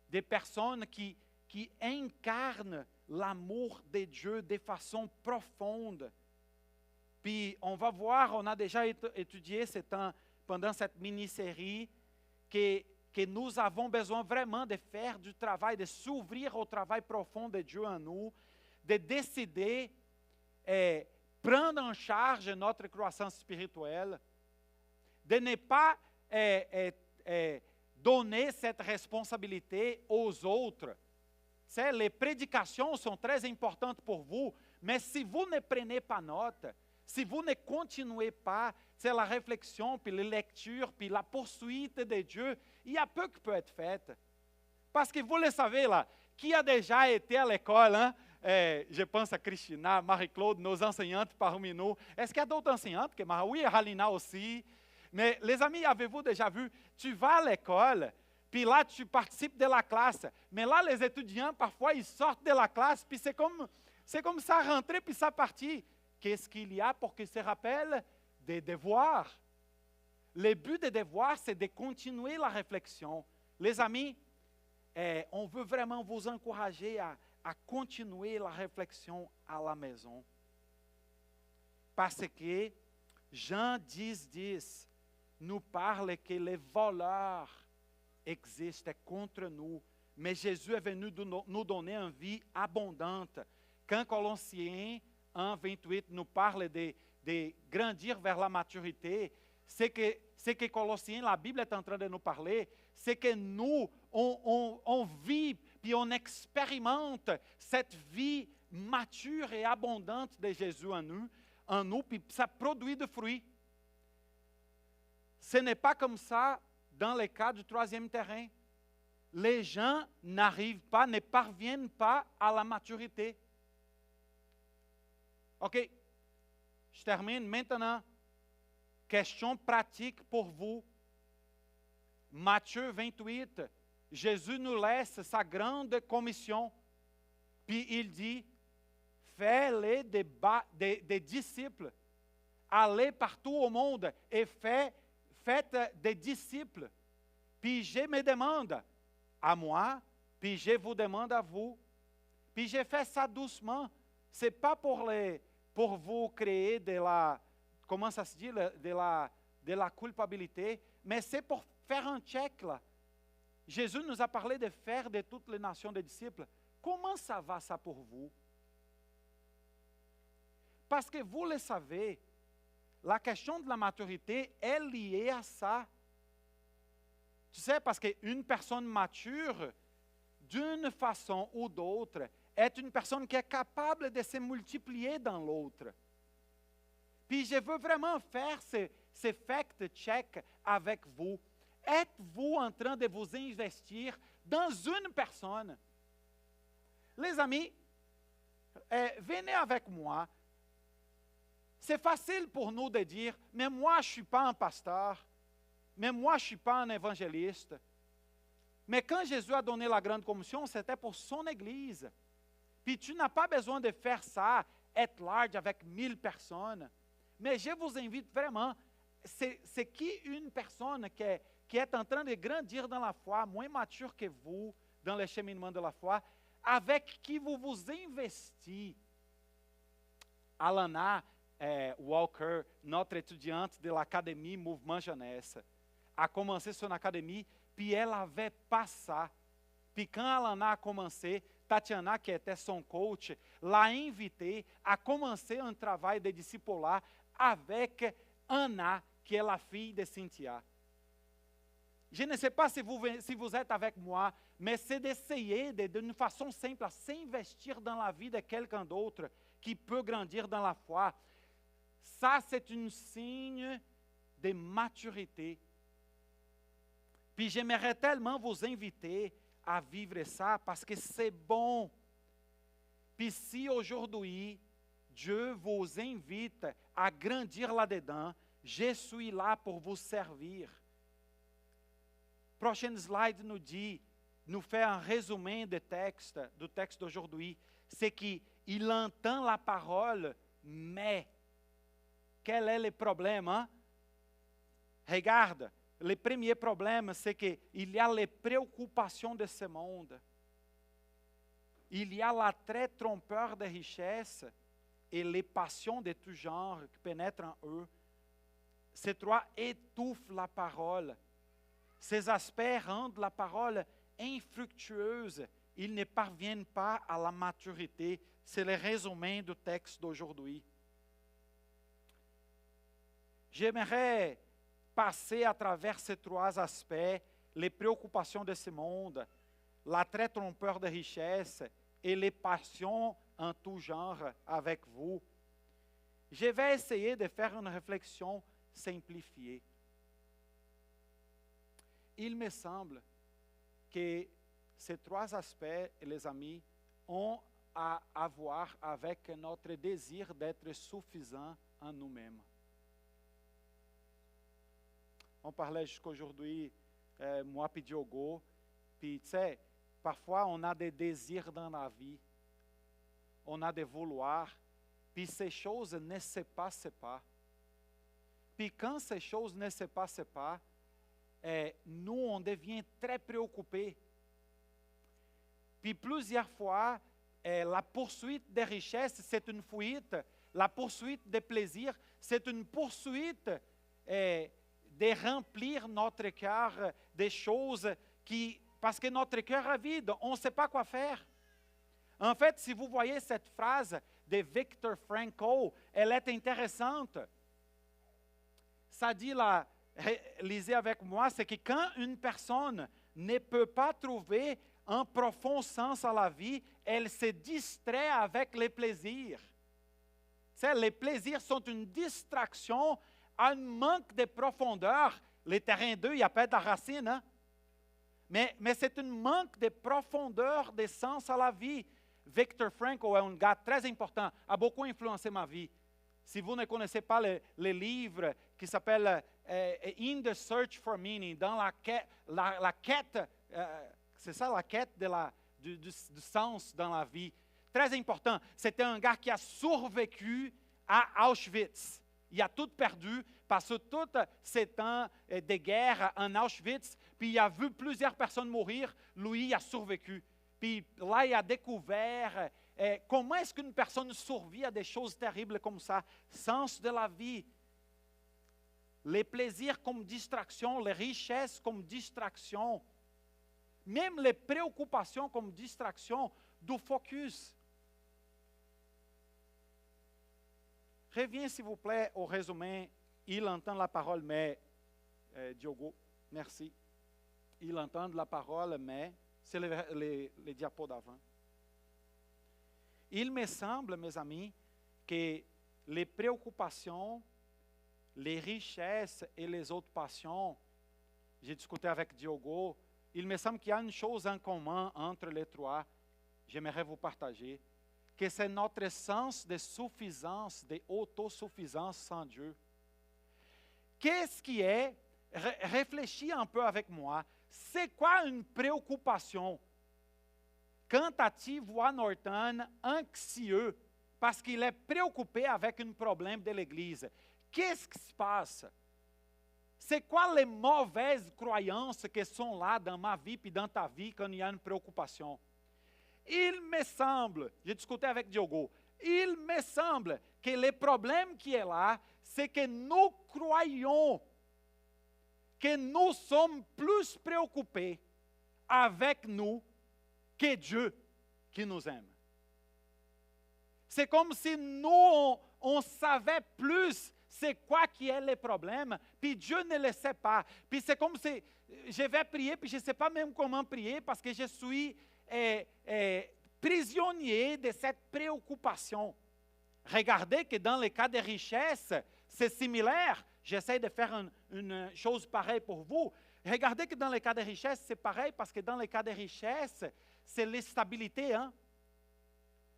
Des personnes qui incarnent l'amour de Dieu de façon profonde. Puis on va voir, on a déjà étudié pendant cette mini-série que nous avons besoin vraiment de faire du travail, de s'ouvrir au travail profond de Dieu en nous, de décider prendre en charge notre croissance spirituelle, de ne pas donner cette responsabilité aux autres. Les prédications sont très importantes pour vous, mais si vous ne prenez pas note, si vous ne continuez pas, la réflexion, puis les lectures, puis la poursuite de Dieu, il y a peu qui peut être fait. Parce que vous le savez là, qui a déjà été à l'école, hein? Je pense à Christina, Marie-Claude, nos enseignantes parmi nous. Est-ce qu'il y a d'autres enseignantes que Marie? Oui, Halina aussi. Mais les amis, avez-vous déjà vu, tu vas à l'école, puis là, tu participes de la classe. Mais là, les étudiants, parfois, ils sortent de la classe, puis c'est comme ça rentrer, puis ça partir. Qu'est-ce qu'il y a pour qu'ils se rappellent? Des devoirs. Le but des devoirs, c'est de continuer la réflexion. Les amis, on veut vraiment vous encourager à continuer la réflexion à la maison. Parce que Jean 10 nous parle que les voleurs existent contre nous, mais Jésus est venu nous donner une vie abondante. Quand Colossiens 1:28 nous parle de grandir vers la maturité, c'est que Colossiens, la Bible est en train de nous parler, c'est que nous, on vit, puis on expérimente cette vie mature et abondante de Jésus en nous, puis ça produit des fruits. Ce n'est pas comme ça dans le cas du troisième terrain. Les gens ne parviennent pas à la maturité. OK, je termine maintenant. Question pratique pour vous. Matthieu 28, Jésus nous laisse sa grande commission. Puis il dit, faites-les des disciples. Allez partout au monde et faites des disciples. Puis je me demande à moi, puis je vous demande à vous. Puis j'ai fait ça doucement. Ce n'est pas pour vous créer de la, comment ça se dit, de la culpabilité, mais c'est pour faire un check là. Jésus nous a parlé de faire de toutes les nations des disciples. Comment ça va ça pour vous? Parce que vous le savez, la question de la maturité est liée à ça. Tu sais, parce qu'une personne mature, d'une façon ou d'autre, est une personne qui est capable de se multiplier dans l'autre. Puis je veux vraiment faire ce fact-check avec vous. Êtes-vous en train de vous investir dans une personne? Les amis, venez avec moi. C'est facile pour nous de dire, mais moi je ne suis pas un pasteur, mais moi je ne suis pas un évangéliste. Mais quand Jésus a donné la grande commission, c'était pour son Église. Puis tu n'as pas besoin de faire ça, at large, avec 1000 personnes. Mais je vous invite vraiment, c'est qui une personne qui est en train de grandir dans la foi, moins mature que vous, dans le cheminement de la foi, avec qui vous vous investissez. Alana Walker, notre étudiante de l'Académie Mouvement Jeunesse, a commencé son académie, puis elle avait pas ça. Puis quand Alana a commencé, Tatiana, qui était son coach, l'a invité à commencer un travail de discipulat avec Anna, qui est la fille de Cynthia. Je ne sais pas si vous êtes avec moi, mais c'est d'essayer d'une façon simple à s'investir dans la vie de quelqu'un d'autre qui peut grandir dans la foi. Ça, c'est un signe de maturité. Puis j'aimerais tellement vous inviter à vivre ça parce que c'est bon. Puis si aujourd'hui, Dieu vous invite à grandir là-dedans, je suis là pour vous servir. Prochaine slide nous fait un résumé du texte d'aujourd'hui. C'est qu'il entend la parole, mais quel est le problème? Hein? Regarde, le premier problème, c'est qu'il y a les préoccupations de ce monde. Il y a l'attrait trompeur des richesses et les passions de tout genre qui pénètrent en eux. Ces trois étouffent la parole. Ces aspects rendent la parole infructueuse ils ne parviennent pas à la maturité. C'est le résumé du texte d'aujourd'hui. J'aimerais passer à travers ces trois aspects, les préoccupations de ce monde, l'attrait trompeur de richesse et les passions en tout genre avec vous. Je vais essayer de faire une réflexion simplifiée. Il me semble que ces trois aspects, les amis, ont à voir avec notre désir d'être suffisant en nous-mêmes. On parlait jusqu'aujourd'hui, moi et Diogo, puis tu sais, parfois on a des désirs dans la vie, on a des vouloirs, puis ces choses ne se passent pas. Puis quand ces choses ne se passent pas, nous, on devient très préoccupés. Puis plusieurs fois, la poursuite des richesses, c'est une fuite. La poursuite des plaisirs, c'est une poursuite de remplir notre cœur des choses parce que notre cœur est vide, on ne sait pas quoi faire. En fait, si vous voyez cette phrase de Viktor Frankl, elle est intéressante. Ça dit là, lisez avec moi, c'est que quand une personne ne peut pas trouver un profond sens à la vie, elle se distrait avec les plaisirs. Tu sais, les plaisirs sont une distraction, un manque de profondeur. Les terrains 2, il n'y a pas de racine, hein? Mais c'est un manque de profondeur, de sens à la vie. Viktor Frankl est un gars très important, a beaucoup influencé ma vie. Si vous ne connaissez pas le livre qui s'appelle In the Search for Meaning, dans la quête, c'est ça la quête du sens dans la vie. Très important. C'était un gars qui a survécu à Auschwitz. Il a tout perdu parce que tout ces temps de guerre en Auschwitz, puis il a vu plusieurs personnes mourir, lui il a survécu. Puis là, il a découvert comment est-ce qu'une personne survit à des choses terribles comme ça. Sens de la vie. Les plaisirs comme distraction, les richesses comme distraction. Même les préoccupations comme distraction du focus. Reviens s'il vous plaît au résumé. Il entend la parole, mais, Diogo, merci. Il entend la parole, mais, c'est les diapos d'avant. Il me semble, mes amis, que les préoccupations, les richesses et les autres passions, j'ai discuté avec Diogo, il me semble qu'il y a une chose en commun entre les trois, j'aimerais vous partager, que c'est notre sens de suffisance, d'autosuffisance sans Dieu. Qu'est-ce qui est, réfléchis un peu avec moi, c'est quoi une préoccupation? Quand tu vois Norton anxieux parce qu'il est préoccupé avec un problème de l'Église, qu'est-ce qui se passe? C'est quoi les mauvaises croyances qui sont là dans ma vie et dans ta vie quand il y a une préoccupation? Il me semble, j'ai discuté avec Diogo, il me semble que le problème qui est là, c'est que nous croyons que nous sommes plus préoccupés avec nous que Dieu qui nous aime. C'est comme si nous, on savait plus c'est quoi qui est le problème, puis Dieu ne le sait pas. Puis c'est comme si je vais prier, puis je ne sais pas même comment prier, parce que je suis prisonnier de cette préoccupation. Regardez que dans le cas des richesses, c'est similaire. J'essaie de faire une chose pareille pour vous. Regardez que dans le cas des richesses, c'est pareil, parce que dans le cas des richesses, c'est l'instabilité. Hein?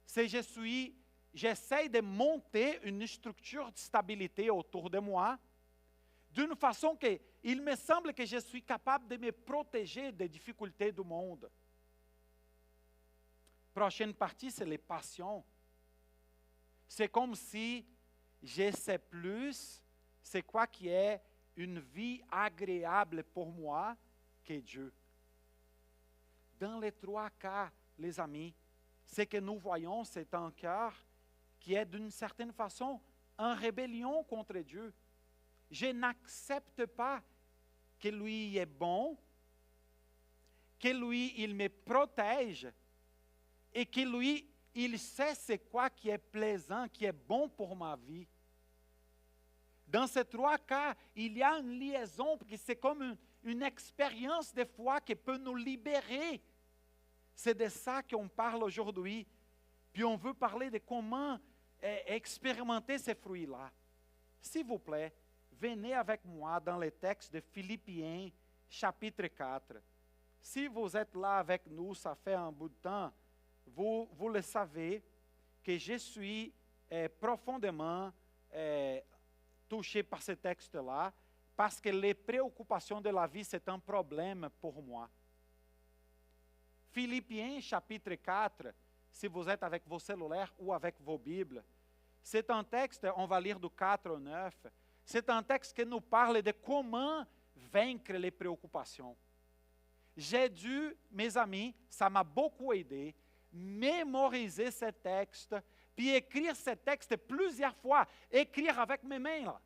C'est j'essaie de monter une structure de stabilité autour de moi, d'une façon que il me semble que je suis capable de me protéger des difficultés du monde. Prochaine partie, c'est les passions. C'est comme si je sais plus c'est quoi qui est une vie agréable pour moi que Dieu. Dans les trois cas, les amis, ce que nous voyons, c'est un cœur qui est d'une certaine façon en rébellion contre Dieu. Je n'accepte pas que lui est bon, que lui, il me protège et que lui, il sait c'est quoi qui est plaisant, qui est bon pour ma vie. Dans ces trois cas, il y a une liaison, parce que c'est comme une expérience de foi qui peut nous libérer. C'est de ça qu'on parle aujourd'hui. Puis on veut parler de comment expérimenter ces fruits-là. S'il vous plaît, venez avec moi dans le texte de Philippiens, chapitre 4. Si vous êtes là avec nous, ça fait un bout de temps, vous le savez que je suis profondément touché par ce texte-là, parce que les préoccupations de la vie, c'est un problème pour moi. Philippiens, chapitre 4, si vous êtes avec vos cellulaires ou avec vos Bibles, c'est un texte, on va lire du 4 au 9, c'est un texte qui nous parle de comment vaincre les préoccupations. J'ai dû, mes amis, ça m'a beaucoup aidé, mémoriser ce texte, puis écrire ce texte plusieurs fois, écrire avec mes mains, là.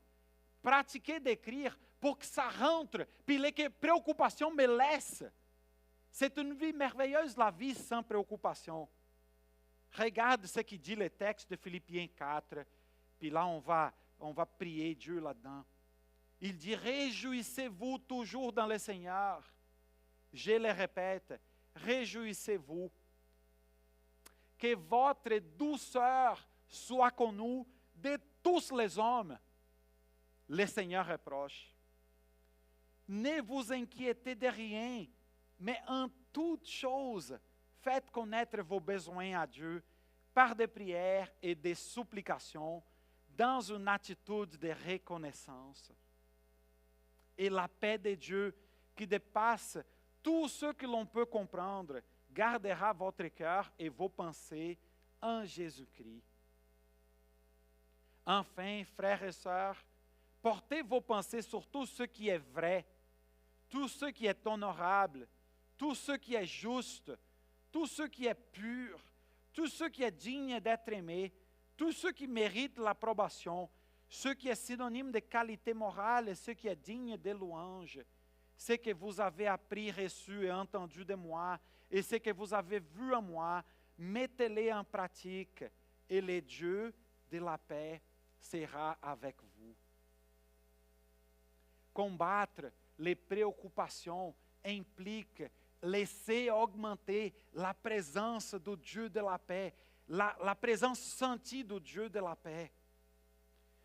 Pratiquer d'écrire pour que ça rentre, puis les préoccupations me laissent. C'est une vie merveilleuse, la vie sans préoccupation. Regarde ce qu'il dit le texte de Philippiens 4, puis là on va prier Dieu là-dedans. Il dit, réjouissez-vous toujours dans le Seigneur. Je le répète, réjouissez-vous. Que votre douceur soit connue de tous les hommes. Le Seigneur est proche. Ne vous inquiétez de rien, mais en toute chose, faites connaître vos besoins à Dieu par des prières et des supplications dans une attitude de reconnaissance. Et la paix de Dieu qui dépasse tout ce que l'on peut comprendre, gardera votre cœur et vos pensées en Jésus-Christ. Enfin, frères et sœurs, portez vos pensées sur tout ce qui est vrai, tout ce qui est honorable, tout ce qui est juste, tout ce qui est pur, tout ce qui est digne d'être aimé, tout ce qui mérite l'approbation, ce qui est synonyme de qualité morale et ce qui est digne de louange. Ce que vous avez appris, reçu et entendu de moi, et ce que vous avez vu en moi, mettez-les en pratique, et le Dieu de la paix sera avec vous. Combattre les préoccupations implique laisser augmenter la présence du Dieu de la paix, la présence sentie du Dieu de la paix.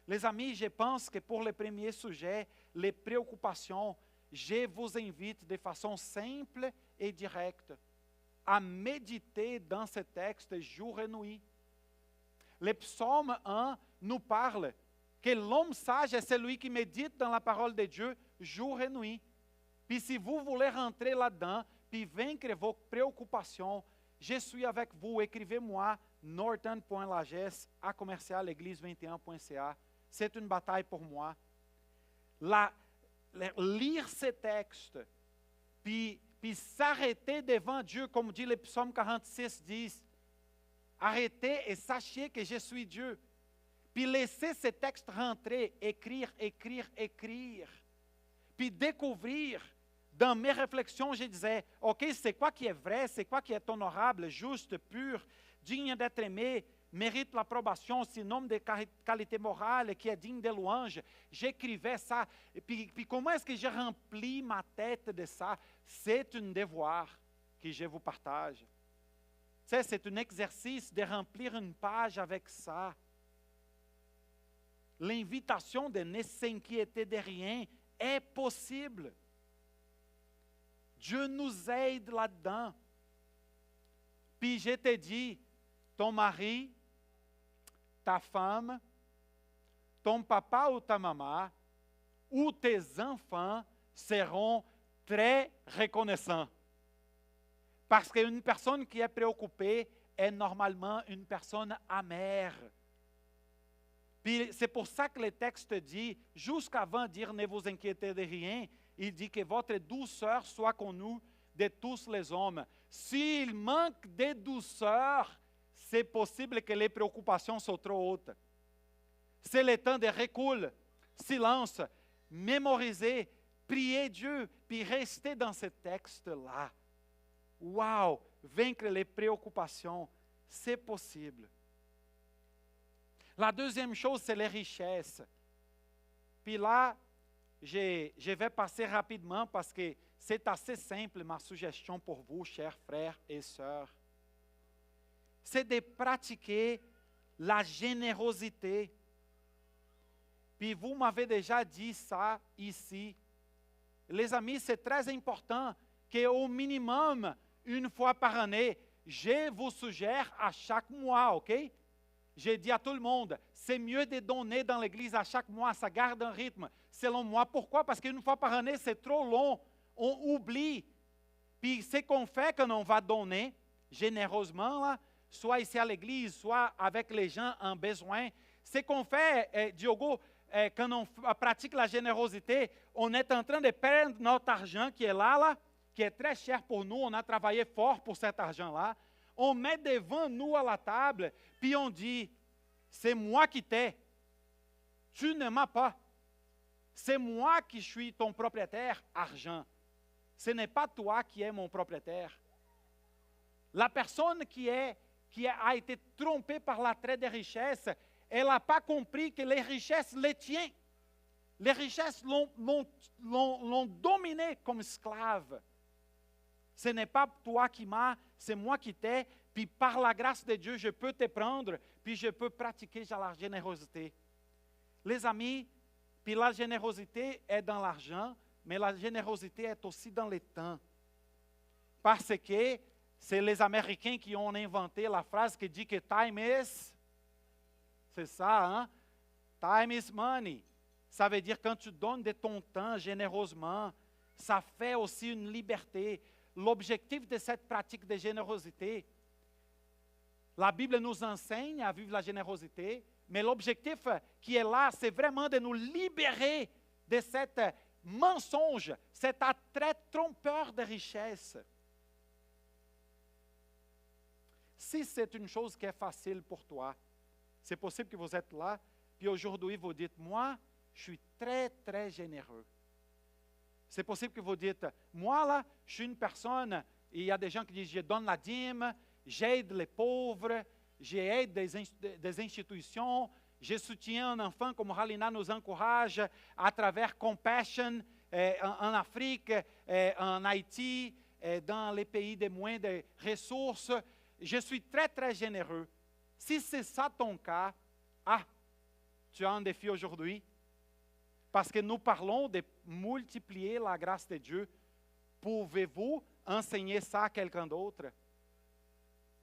Les amis, je pense que pour le premier sujet, les préoccupations, je vous invite de façon simple et directe à méditer dans ce texte jour et nuit. Le psaume 1 nous parle que l'homme sage est celui qui médite dans la parole de Dieu jour et nuit. Puis si vous voulez rentrer là-dedans, puis vaincre vos préoccupations, je suis avec vous. Écrivez-moi norton.lages@église21.ca. C'est une bataille pour moi. Lire ces textes, puis s'arrêter devant Dieu, comme dit le psaume 46, 10. Arrêtez et sachez que je suis Dieu. Puis laissez ces textes rentrer, écrire. Puis découvrir. Dans mes réflexions, je disais, OK, c'est quoi qui est vrai, c'est quoi qui est honorable, juste, pur, digne d'être aimé, mérite l'approbation, synonyme de qualité morale, qui est digne de louange. J'écrivais ça. Et puis comment est-ce que j'ai rempli ma tête de ça? C'est un devoir que je vous partage. Tu sais, c'est un exercice de remplir une page avec ça. L'invitation de ne s'inquiéter de rien est possible. Dieu nous aide là-dedans. Puis je te dis, ton mari, ta femme, ton papa ou ta maman, ou tes enfants seront très reconnaissants. Parce qu'une personne qui est préoccupée est normalement une personne amère. Puis c'est pour ça que le texte dit, jusqu'avant de dire ne vous inquiétez de rien, il dit que votre douceur soit connue de tous les hommes. S'il manque de douceur, c'est possible que les préoccupations soient trop hautes. C'est le temps de recul, silence, mémoriser, prier Dieu, puis rester dans ce texte-là. Waouh, vaincre les préoccupations, c'est possible. La deuxième chose, c'est les richesses. Puis là, je vais passer rapidement parce que c'est assez simple ma suggestion pour vous, chers frères et sœurs. C'est de pratiquer la générosité. Puis vous m'avez déjà dit ça ici. Les amis, c'est très important qu'au minimum, une fois par année, je vous suggère à chaque mois, ok? J'ai dit à tout le monde, c'est mieux de donner dans l'église à chaque mois, ça garde un rythme. Selon moi, pourquoi? Parce qu'une fois par année, c'est trop long, on oublie. Puis ce qu'on fait quand on va donner généreusement, là, soit ici à l'église, soit avec les gens en besoin, ce qu'on fait, Diogo, quand on pratique la générosité, on est en train de perdre notre argent qui est là, qui est très cher pour nous, on a travaillé fort pour cet argent-là. On met devant nous à la table, puis on dit, c'est moi qui t'ai, tu ne m'as pas. C'est moi qui suis ton propriétaire, argent. Ce n'est pas toi qui es mon propriétaire. La personne qui a été trompée par l'attrait des richesses, elle n'a pas compris que les richesses les tiennent. Les richesses l'ont dominé comme esclave. Ce n'est pas toi qui m'as, c'est moi qui t'ai, puis par la grâce de Dieu, je peux te prendre, puis je peux pratiquer la générosité. Les amis, puis la générosité est dans l'argent, mais la générosité est aussi dans le temps. Parce que c'est les Américains qui ont inventé la phrase qui dit que time is, c'est ça, hein? Time is money. Ça veut dire quand tu donnes de ton temps généreusement, ça fait aussi une liberté. L'objectif de cette pratique de générosité, la Bible nous enseigne à vivre la générosité, mais l'objectif qui est là, c'est vraiment de nous libérer de cet mensonge, cet attrait trompeur de richesse. Si c'est une chose qui est facile pour toi, c'est possible que vous êtes là, puis aujourd'hui vous dites, moi, je suis très, très généreux. C'est possible que vous dites, moi là, je suis une personne, et il y a des gens qui disent, je donne la dîme, j'aide les pauvres, j'aide des institutions, je soutiens un enfant comme Halina nous encourage à travers Compassion en Afrique, en Haïti, dans les pays des moins de ressources. Je suis très, très généreux. Si c'est ça ton cas, tu as un défi aujourd'hui. Parce que nous parlons de multiplier la grâce de Dieu. Pouvez-vous enseigner ça à quelqu'un d'autre?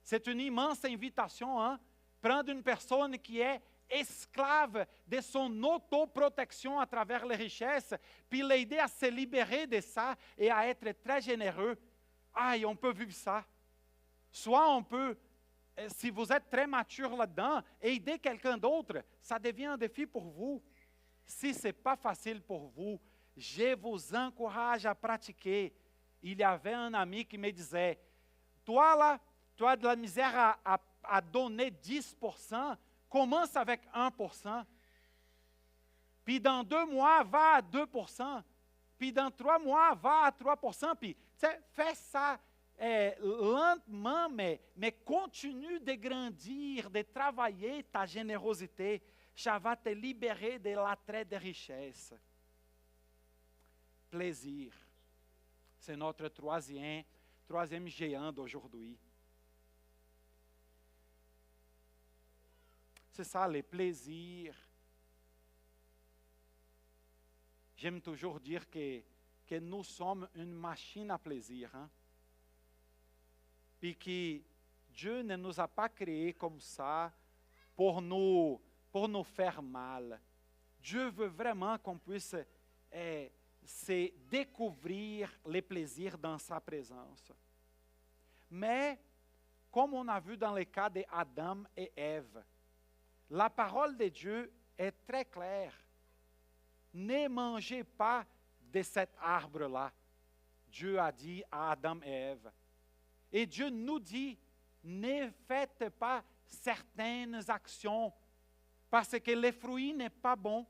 C'est une immense invitation, hein? Prendre une personne qui est esclave de son autoprotection à travers les richesses, puis l'aider à se libérer de ça et à être très généreux. Et on peut vivre ça. Soit on peut, si vous êtes très mature là-dedans, aider quelqu'un d'autre, ça devient un défi pour vous. Si ce n'est pas facile pour vous, je vous encourage à pratiquer. Il y avait un ami qui me disait, toi là, tu as de la misère à donner 10%, commence avec 1%. Puis dans 2 mois, va à 2%. Puis dans 3 mois, va à 3%. Puis fais ça lentement, mais continue de grandir, de travailler ta générosité. Ça va te libérer de l'attrait des richesses. Plaisir. C'est notre troisième géant d'aujourd'hui. C'est ça, les plaisirs. J'aime toujours dire que nous sommes une machine à plaisir. Hein? Puis que Dieu ne nous a pas créés comme ça pour nous faire mal. Dieu veut vraiment qu'on puisse se découvrir les plaisirs dans sa présence. Mais, comme on a vu dans le cas d'Adam et Ève, la parole de Dieu est très claire. Ne mangez pas de cet arbre-là. Dieu a dit à Adam et Ève. Et Dieu nous dit, ne faites pas certaines actions parce que le fruit n'est pas bon.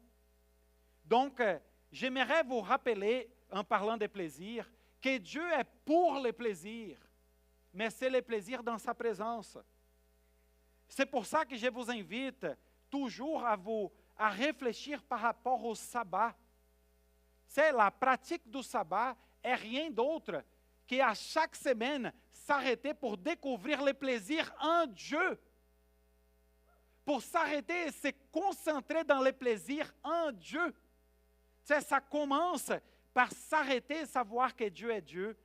Donc, j'aimerais vous rappeler, en parlant de plaisir, que Dieu est pour le plaisir. mais c'est le plaisir dans sa présence. C'est pour ça que je vous invite toujours à réfléchir par rapport au sabbat. C'est la pratique du sabbat est rien d'autre qu'à chaque semaine s'arrêter pour découvrir les plaisirs en Dieu. Pour s'arrêter et se concentrer dans les plaisirs en Dieu. Ça commence par s'arrêter et savoir que Dieu est Dieu,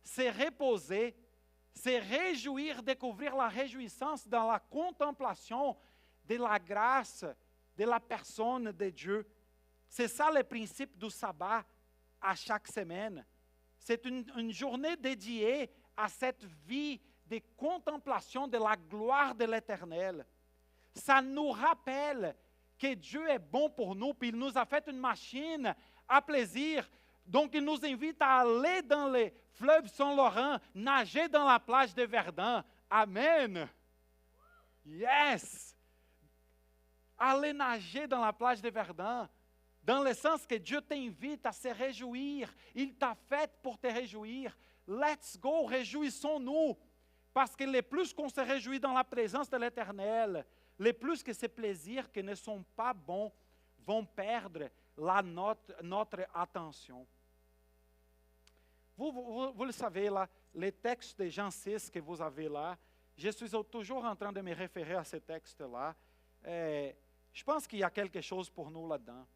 se reposer, se réjouir, découvrir la réjouissance dans la contemplation de la grâce de la personne de Dieu. C'est ça le principe du sabbat à chaque semaine. C'est une journée dédiée à cette vie de contemplation de la gloire de l'Éternel. Ça nous rappelle que Dieu est bon pour nous, puis il nous a fait une machine à plaisir. Donc, il nous invite à aller dans les fleuves Saint-Laurent, nager dans la plage de Verdun. Amen. Yes. Aller nager dans la plage de Verdun, dans le sens que Dieu t'invite à se réjouir. Il t'a fait pour te réjouir. Let's go, réjouissons-nous. Parce que le plus qu'on se réjouit dans la présence de l'Éternel, le plus que ces plaisirs qui ne sont pas bons vont perdre notre attention. Vous le savez, là, les textes de Jean 6 que vous avez là, je suis toujours en train de me référer à ces textes-là. Je pense qu'il y a quelque chose pour nous là-dedans.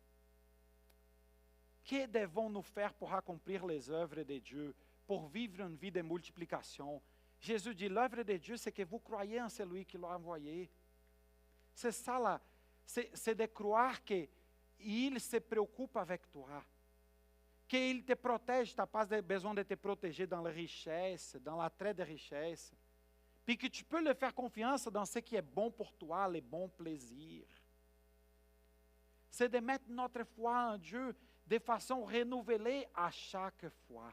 Que devons-nous faire pour accomplir les œuvres de Dieu, pour vivre une vie de multiplication? Jésus dit, l'œuvre de Dieu, c'est que vous croyez en celui qui l'a envoyé. C'est ça là, c'est de croire qu'il se préoccupe avec toi, qu'il te protège, tu n'as pas besoin de te protéger dans la richesse, dans l'attrait de richesse, puis que tu peux le faire confiance dans ce qui est bon pour toi, les bons plaisirs. C'est de mettre notre foi en Dieu de façon renouvelée à chaque fois.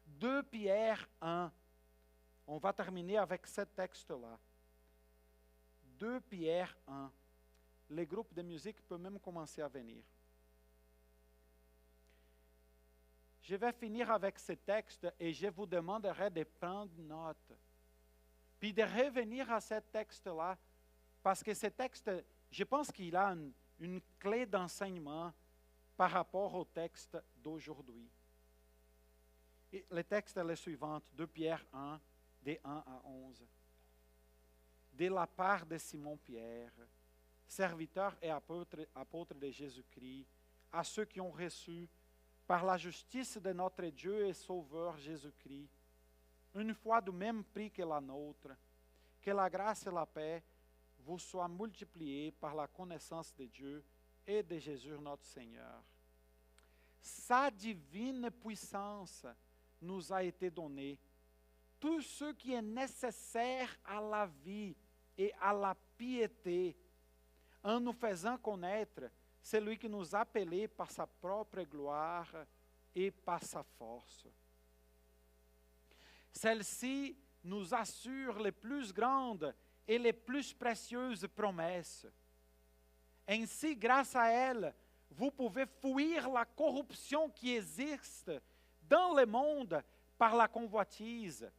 2 Pierre 1, on va terminer avec ce texte-là. 2 Pierre 1. Les groupes de musique peuvent même commencer à venir. Je vais finir avec ce texte et je vous demanderai de prendre note. Puis de revenir à ce texte-là, parce que ce texte, je pense qu'il a une clé d'enseignement par rapport au texte d'aujourd'hui. Et le texte est le suivant, 2 Pierre 1, de 1 à 11. De la part de Simon-Pierre, serviteur et apôtre de Jésus-Christ, à ceux qui ont reçu, par la justice de notre Dieu et Sauveur Jésus-Christ, une foi du même prix que la nôtre, que la grâce et la paix vous soient multipliées par la connaissance de Dieu et de Jésus notre Seigneur. Sa divine puissance nous a été donnée, tout ce qui est nécessaire à la vie et à la piété, en nous faisant connaître celui qui nous a appelés par sa propre gloire et par sa force. Celle-ci nous assure les plus grandes et les plus précieuses promesses. Ainsi, grâce à elle, vous pouvez fuir la corruption qui existe dans le monde par la convoitise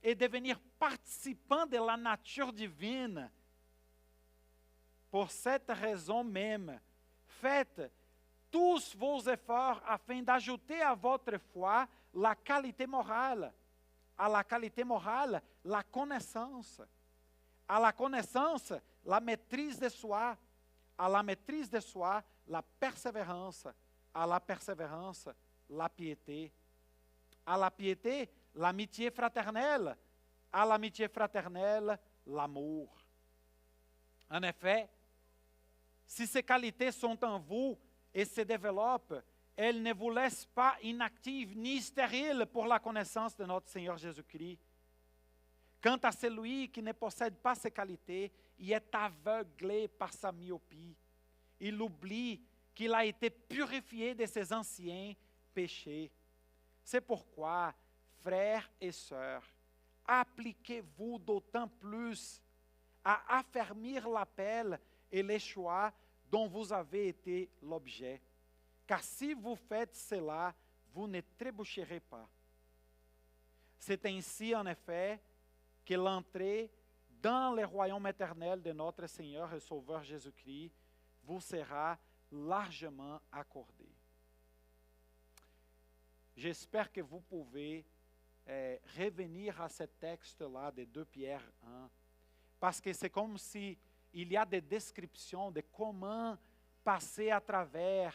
et devenir participant de la nature divine. Pour cette raison même, faites tous vos efforts afin d'ajouter à votre foi la qualité morale. À la qualité morale, la connaissance. À la connaissance, la maîtrise de soi. À la maîtrise de soi, la persévérance. À la persévérance, la piété. À la piété, l'amitié fraternelle. À l'amitié fraternelle, l'amour. En effet, si ces qualités sont en vous et se développent, elles ne vous laissent pas inactives ni stériles pour la connaissance de notre Seigneur Jésus-Christ. Quant à celui qui ne possède pas ces qualités, il est aveuglé par sa myopie. Il oublie qu'il a été purifié de ses anciens péchés. C'est pourquoi, frères et sœurs, appliquez-vous d'autant plus à affermir l'appel et les choix dont vous avez été l'objet. Car si vous faites cela, vous ne trébucherez pas. C'est ainsi, en effet, que l'entrée dans le royaume éternel de notre Seigneur et Sauveur Jésus-Christ vous sera largement accordée. J'espère que vous pouvez revenir à ce texte-là de 2 Pierre 1, parce que c'est comme si il y a des descriptions de comment passer à travers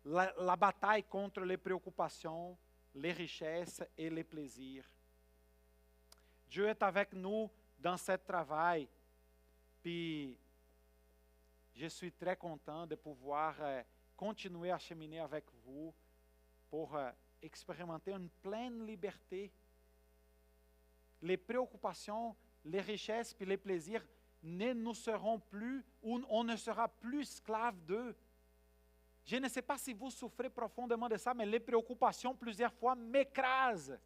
la bataille contre les préoccupations, les richesses et les plaisirs. Dieu est avec nous dans ce travail, puis je suis très content de pouvoir continuer à cheminer avec vous pour expérimenter une pleine liberté. Les préoccupations, les richesses puis les plaisirs ne nous seront plus, ou on ne sera plus esclave d'eux. Je ne sais pas si vous souffrez profondément de ça, mais les préoccupations plusieurs fois m'écrasent.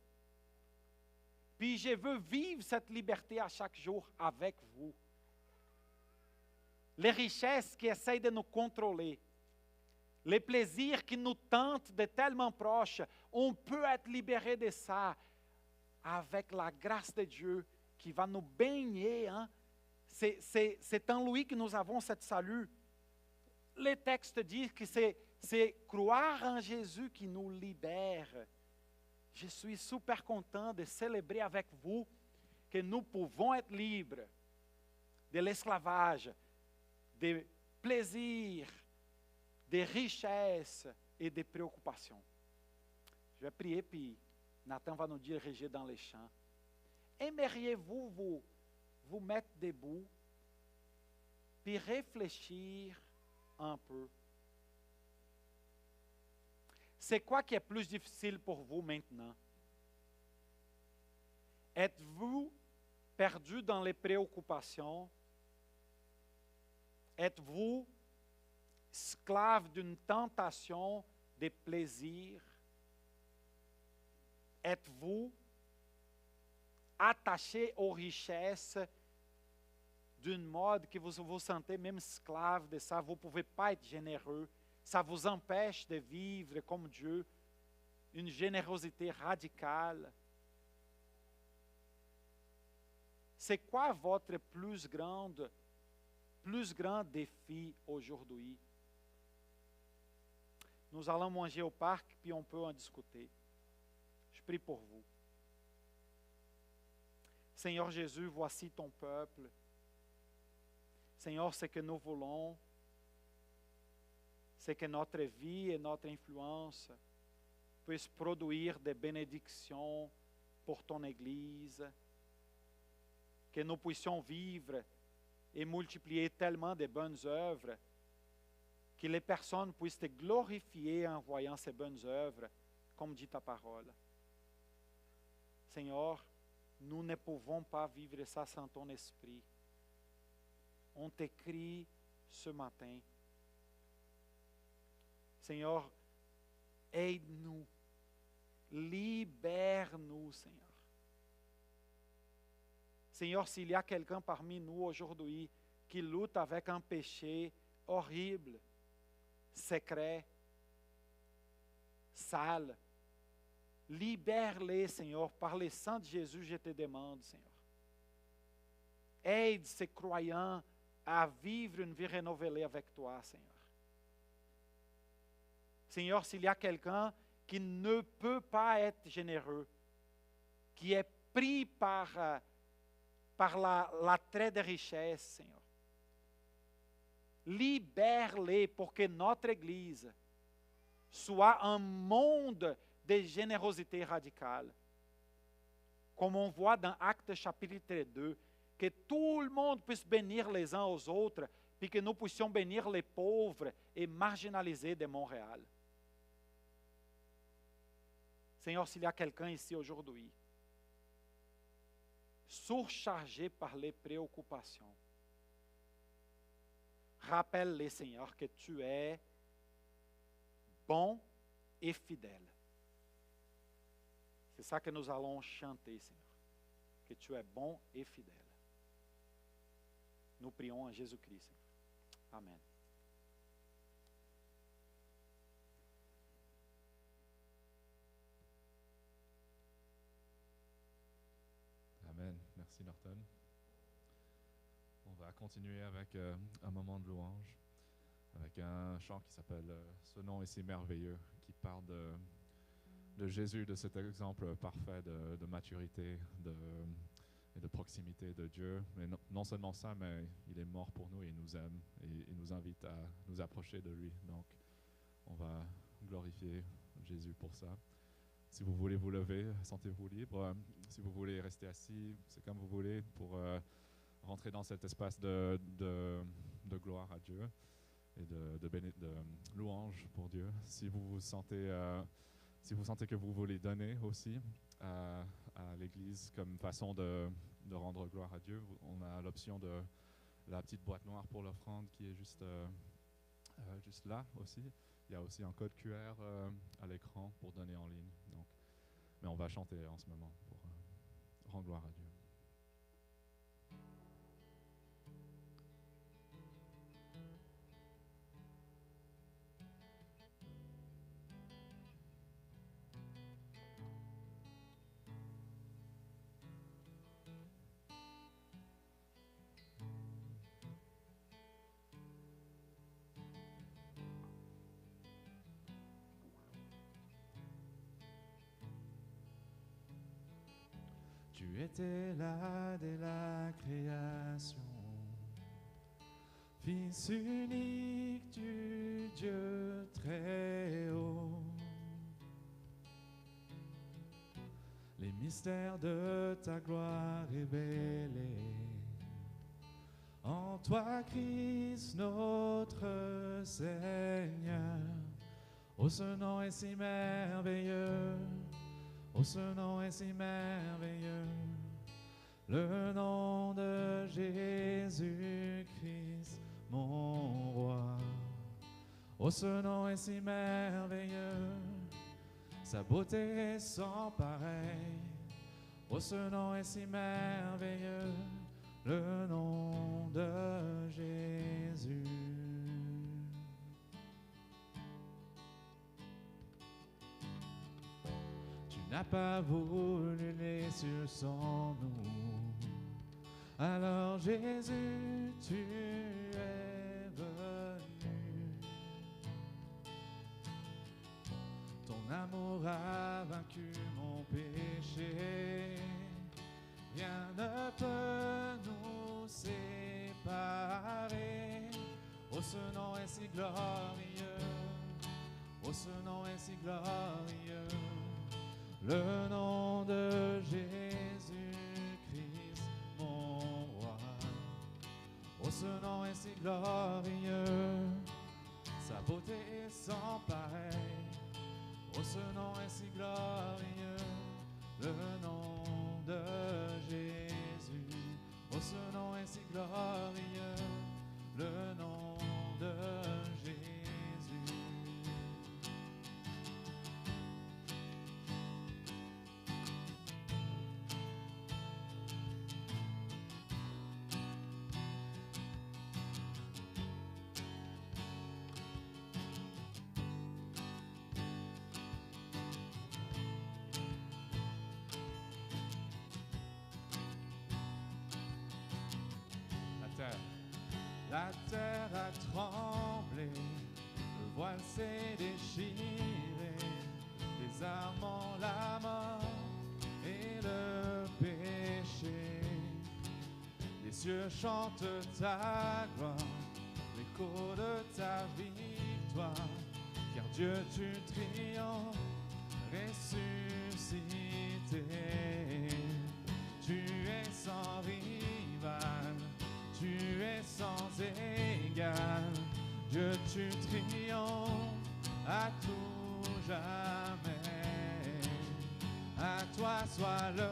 Puis je veux vivre cette liberté à chaque jour avec vous. Les richesses qui essayent de nous contrôler, les plaisirs qui nous tentent de tellement proches, on peut être libéré de ça avec la grâce de Dieu qui va nous baigner. C'est en lui que nous avons cette salut. Les textes disent que c'est croire en Jésus qui nous libère. Je suis super content de célébrer avec vous que nous pouvons être libres de l'esclavage, des plaisirs, des richesses et des préoccupations. Je vais prier, puis Nathan va nous diriger dans les champs. Aimeriez-vous vous mettre debout, puis réfléchir un peu? C'est quoi qui est plus difficile pour vous maintenant? Êtes-vous perdu dans les préoccupations? Êtes-vous esclave d'une tentation des plaisirs? Êtes-vous attaché aux richesses d'une mode que vous vous sentez même esclave de ça? Vous ne pouvez pas être généreux. Ça vous empêche de vivre comme Dieu, une générosité radicale. C'est quoi votre plus grand défi aujourd'hui? Nous allons manger au parc, puis on peut en discuter. Je prie pour vous. Seigneur Jésus, voici ton peuple. Seigneur, ce que nous voulons, c'est que notre vie et notre influence puissent produire des bénédictions pour ton Église, que nous puissions vivre et multiplier tellement de bonnes œuvres, que les personnes puissent te glorifier en voyant ces bonnes œuvres, comme dit ta parole. Seigneur, nous ne pouvons pas vivre ça sans ton esprit. On t'écrit ce matin. Seigneur, aide-nous, libère-nous, Seigneur. Seigneur, s'il y a quelqu'un parmi nous aujourd'hui qui lutte avec un péché horrible, secret, sale, libère-les, Seigneur, par le sang de Jésus, je te demande, Seigneur. Aide ces croyants à vivre une vie renouvelée avec toi, Seigneur. Seigneur, s'il y a quelqu'un qui ne peut pas être généreux, qui est pris par l'attrait de richesse, Seigneur, libère-les pour que notre Église soit un monde de générosité radicale. Comme on voit dans Actes chapitre 2, que tout le monde puisse bénir les uns aux autres, puis que nous puissions bénir les pauvres et marginalisés de Montréal. Seigneur, s'il y a quelqu'un ici aujourd'hui, surchargé par les préoccupations, rappelle-les, Seigneur, que tu es bon et fidèle. C'est ça que nous allons chanter, Seigneur, que tu es bon et fidèle. Nous prions en Jésus-Christ, Seigneur. Amen. Merci Norton. On va continuer avec un moment de louange, avec un chant qui s'appelle « Ce nom est si merveilleux », qui parle de Jésus, de cet exemple parfait de maturité et de proximité de Dieu. Mais non seulement ça, mais il est mort pour nous et il nous aime et il nous invite à nous approcher de lui. Donc, on va glorifier Jésus pour ça. Si vous voulez vous lever, sentez-vous libre. Si vous voulez rester assis, c'est comme vous voulez pour rentrer dans cet espace de gloire à Dieu et de louange pour Dieu. Si vous sentez que vous voulez donner aussi à l'Église comme façon de rendre gloire à Dieu, on a l'option de la petite boîte noire pour l'offrande qui est juste là aussi. Il y a aussi un code QR à l'écran pour donner en ligne. Donc, mais on va chanter en ce moment pour rendre gloire à Dieu. Tu étais là dès la création, Fils unique du Dieu très haut. Les mystères de ta gloire révélés en toi, Christ, notre Seigneur. Oh, ce nom est si merveilleux. Oh, ce nom est si merveilleux, le nom de Jésus-Christ, mon roi. Oh, ce nom est si merveilleux, sa beauté est sans pareil. Oh, ce nom est si merveilleux, le nom de Jésus. N'a pas voulu les cieux sans nous. Alors Jésus, tu es venu. Ton amour a vaincu mon péché. Rien ne peut nous séparer. Oh, ce nom est si glorieux. Oh, ce nom est si glorieux. Le nom de Jésus-Christ, mon roi. Oh, ce nom est si glorieux, sa beauté est sans pareil. Oh, ce nom est si glorieux, le nom de Jésus. Oh, ce nom est si glorieux, le nom de Jésus. La terre a tremblé, le voile s'est déchiré, désarmant la mort et le péché. Les cieux chantent ta gloire, l'écho de ta victoire, car Dieu tu triomphes, ressuscité. Tu es sans rival, tu es sans égal, Dieu tu triomphes à tout jamais. À toi soit le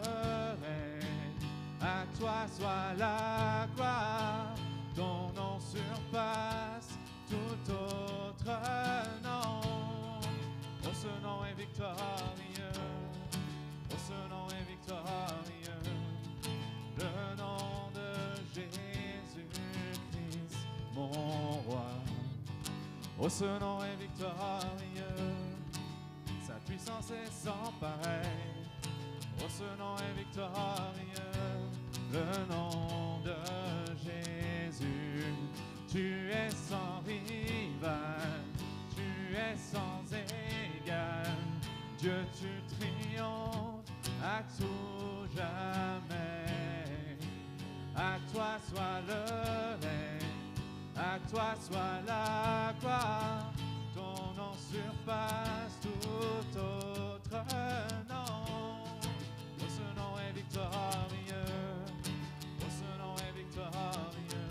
règne, à toi soit la gloire, ton nom surpasse tout autre nom. Oh, ce nom est victorieux, oh, ce nom est victorieux, le nom de Jésus-Christ, mon roi. Oh, ce nom est victorieux, sa puissance est sans pareil. Oh, ce nom est victorieux, le nom de Jésus. Tu es sans rival, tu es sans égal. Dieu, tu triomphes à tout jamais. À toi soit le règne, à toi soit la gloire. Ton nom surpasse tout autre nom. Oh, ce nom est victorieux. Oh, ce nom est victorieux.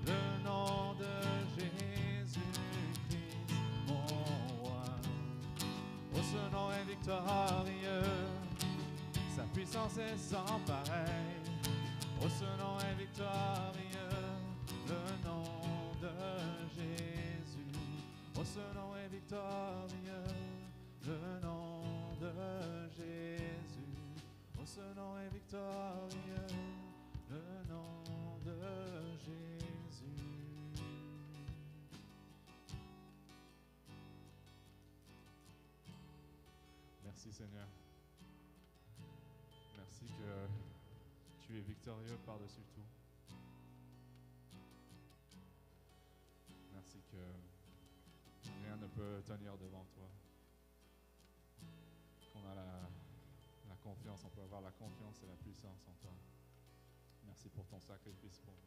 Le nom de Jésus-Christ, mon roi. Oh, ce nom est victorieux. Sa puissance est sans pareil. Oh, ce nom est victorieux. Le nom de Jésus. Oh, ce nom est victorieux, le nom de Jésus. Oh, ce nom est victorieux, le nom de Jésus. Merci Seigneur. Merci que tu es victorieux par-dessus tout. Merci que rien ne peut tenir devant toi. Qu'on a la confiance, on peut avoir la confiance et la puissance en toi. Merci pour ton sacrifice pour nous.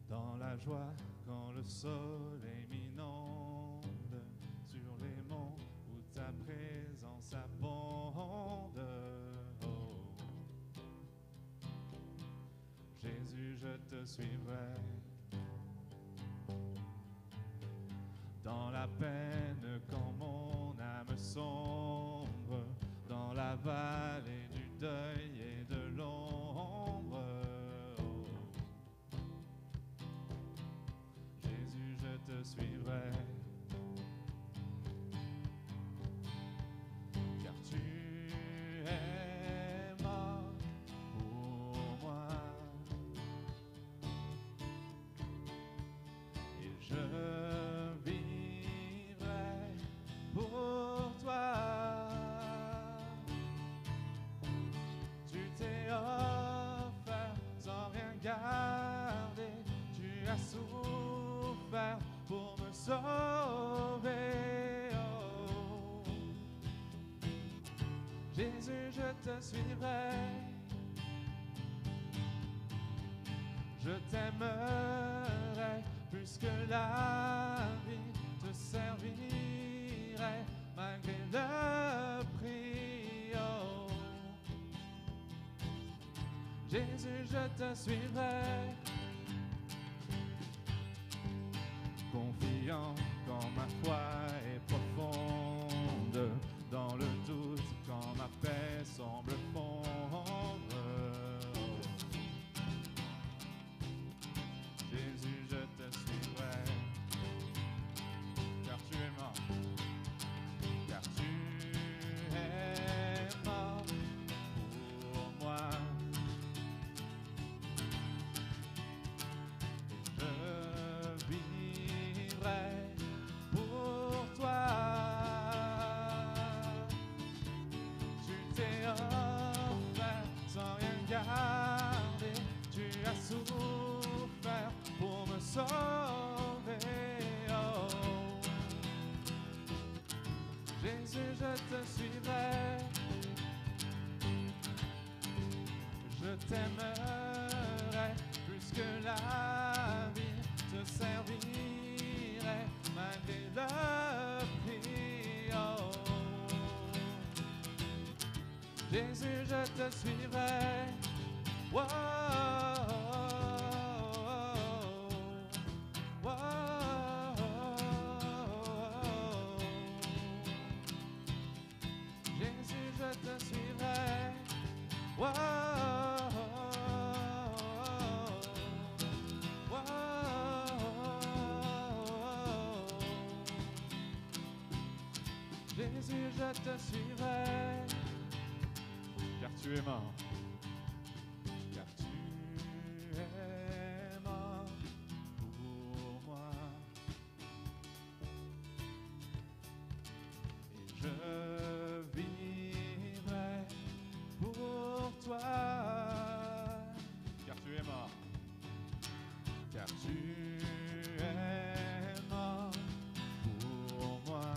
Dans la joie, quand le soleil m'inonde, sur les monts où ta présence abonde. Oh. Jésus, je te suivrai. Dans la peine, quand mon âme sombre, dans la vallée du deuil et de l'ombre. Je suivrai, car tu es mort pour moi, et je vivrai pour toi. Tu t'es offert sans rien garder, tu as souffert pour me sauver. Oh. Jésus, je te suivrai. Je t'aimerai plus que la vie, te servirai malgré le prix. Oh. Jésus, je te suivrai. Confiant quand ma foi est profonde, dans le doute quand ma paix semble fondre. Jésus, je te suivrai, car tu es mort, car tu es mort pour moi. Pour toi, tu t'es offert sans rien garder, tu as souffert pour me sauver. Oh. Jésus, je te suivrai, je t'aimerai plus que la vie, te servirai malgré le prix. Oh. Jésus, je te suivrai. Oh, oh, oh, oh. Jésus, je te suivrai. Jésus, je te suivrai, car tu es mort, car tu es mort pour moi. Et je vivrai pour toi, car tu es mort, car tu es mort pour moi.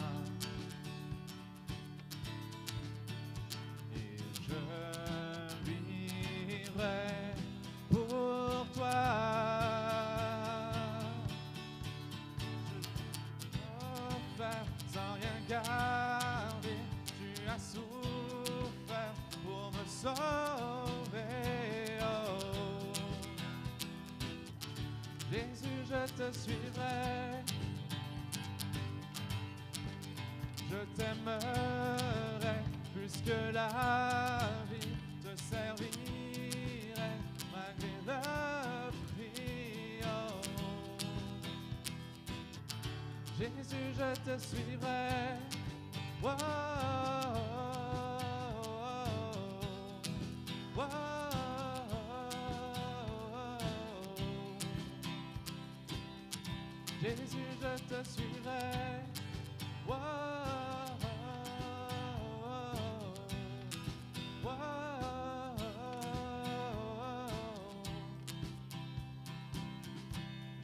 Et je vivrai pour toi. Offert sans rien garder, tu as souffert pour me sauver. Oh. Jésus, je te suivrai, je t'aimerai plus que la vie, te servirai malgré le prix. Oh. Jésus, je te suivrai. Oh, oh, oh, oh. Jésus, je te suivrai. Oh, oh, oh, oh.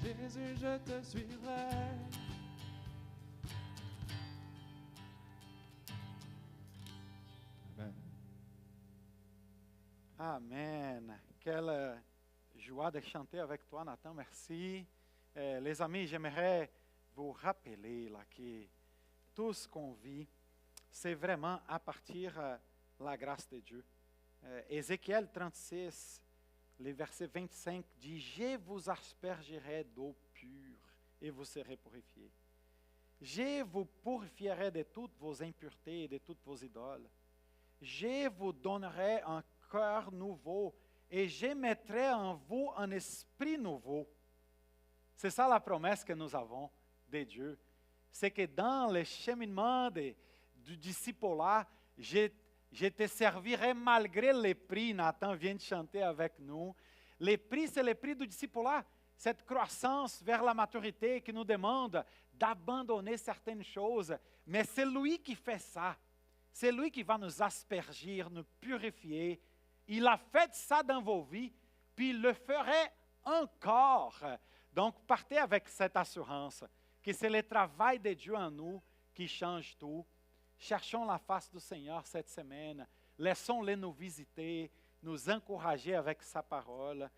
Jésus, je te suivrai. Amen. Amen. Quelle joie de chanter avec toi, Nathan. Merci. Les amis, j'aimerais vous rappeler là, que tout ce qu'on vit, c'est vraiment à partir de la grâce de Dieu. Ézéchiel 36, le verset 25 dit « Je vous aspergerai d'eau pure et vous serez purifiés. Je vous purifierai de toutes vos impuretés et de toutes vos idoles. Je vous donnerai un cœur nouveau et je mettrai en vous un esprit nouveau. » C'est ça la promesse que nous avons de Dieu. C'est que dans le cheminement du discipulat, je te servirai malgré les prix. Nathan vient de chanter avec nous. Les prix, c'est le prix du discipulat. Cette croissance vers la maturité qui nous demande d'abandonner certaines choses. Mais c'est lui qui fait ça. C'est lui qui va nous aspergir, nous purifier. Il a fait ça dans vos vies, puis il le ferait encore. Donc, partez avec cette assurance que c'est le travail de Dieu en nous qui change tout. Cherchons la face du Seigneur cette semaine. Laissons-le nous visiter, nous encourager avec sa parole.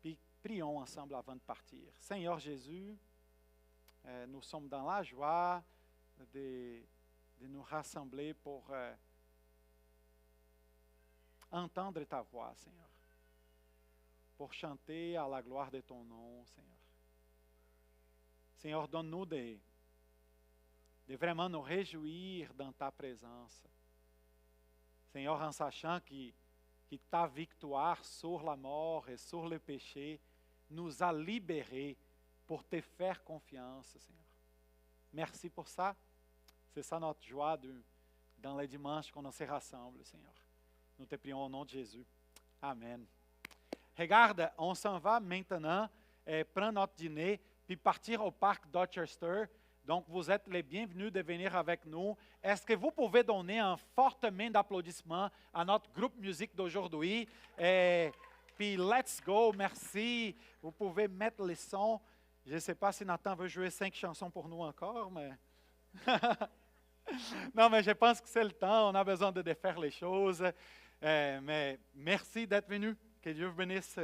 Puis prions ensemble avant de partir. Seigneur Jésus, nous sommes dans la joie de nous rassembler pour entendre ta voix, Seigneur. Pour chanter à la gloire de ton nom, Seigneur. Seigneur, donne-nous de vraiment nous réjouir dans ta présence. Seigneur, en sachant que ta victoire sur la mort et sur le péché nous a libérés pour te faire confiance, Seigneur. Merci pour ça. C'est ça notre joie dans les dimanches qu'on se rassemble, Seigneur. Nous te prions au nom de Jésus. Amen. Regarde, on s'en va maintenant prendre notre dîner puis partir au parc Dorchester. Donc, vous êtes les bienvenus de venir avec nous. Est-ce que vous pouvez donner un fort main d'applaudissements à notre groupe musique d'aujourd'hui? Puis, let's go, merci. Vous pouvez mettre les sons. Je ne sais pas si Nathan veut jouer 5 chansons pour nous encore, mais... Non, mais je pense que c'est le temps. On a besoin de défaire les choses. Mais merci d'être venu. Que Dieu vous bénisse.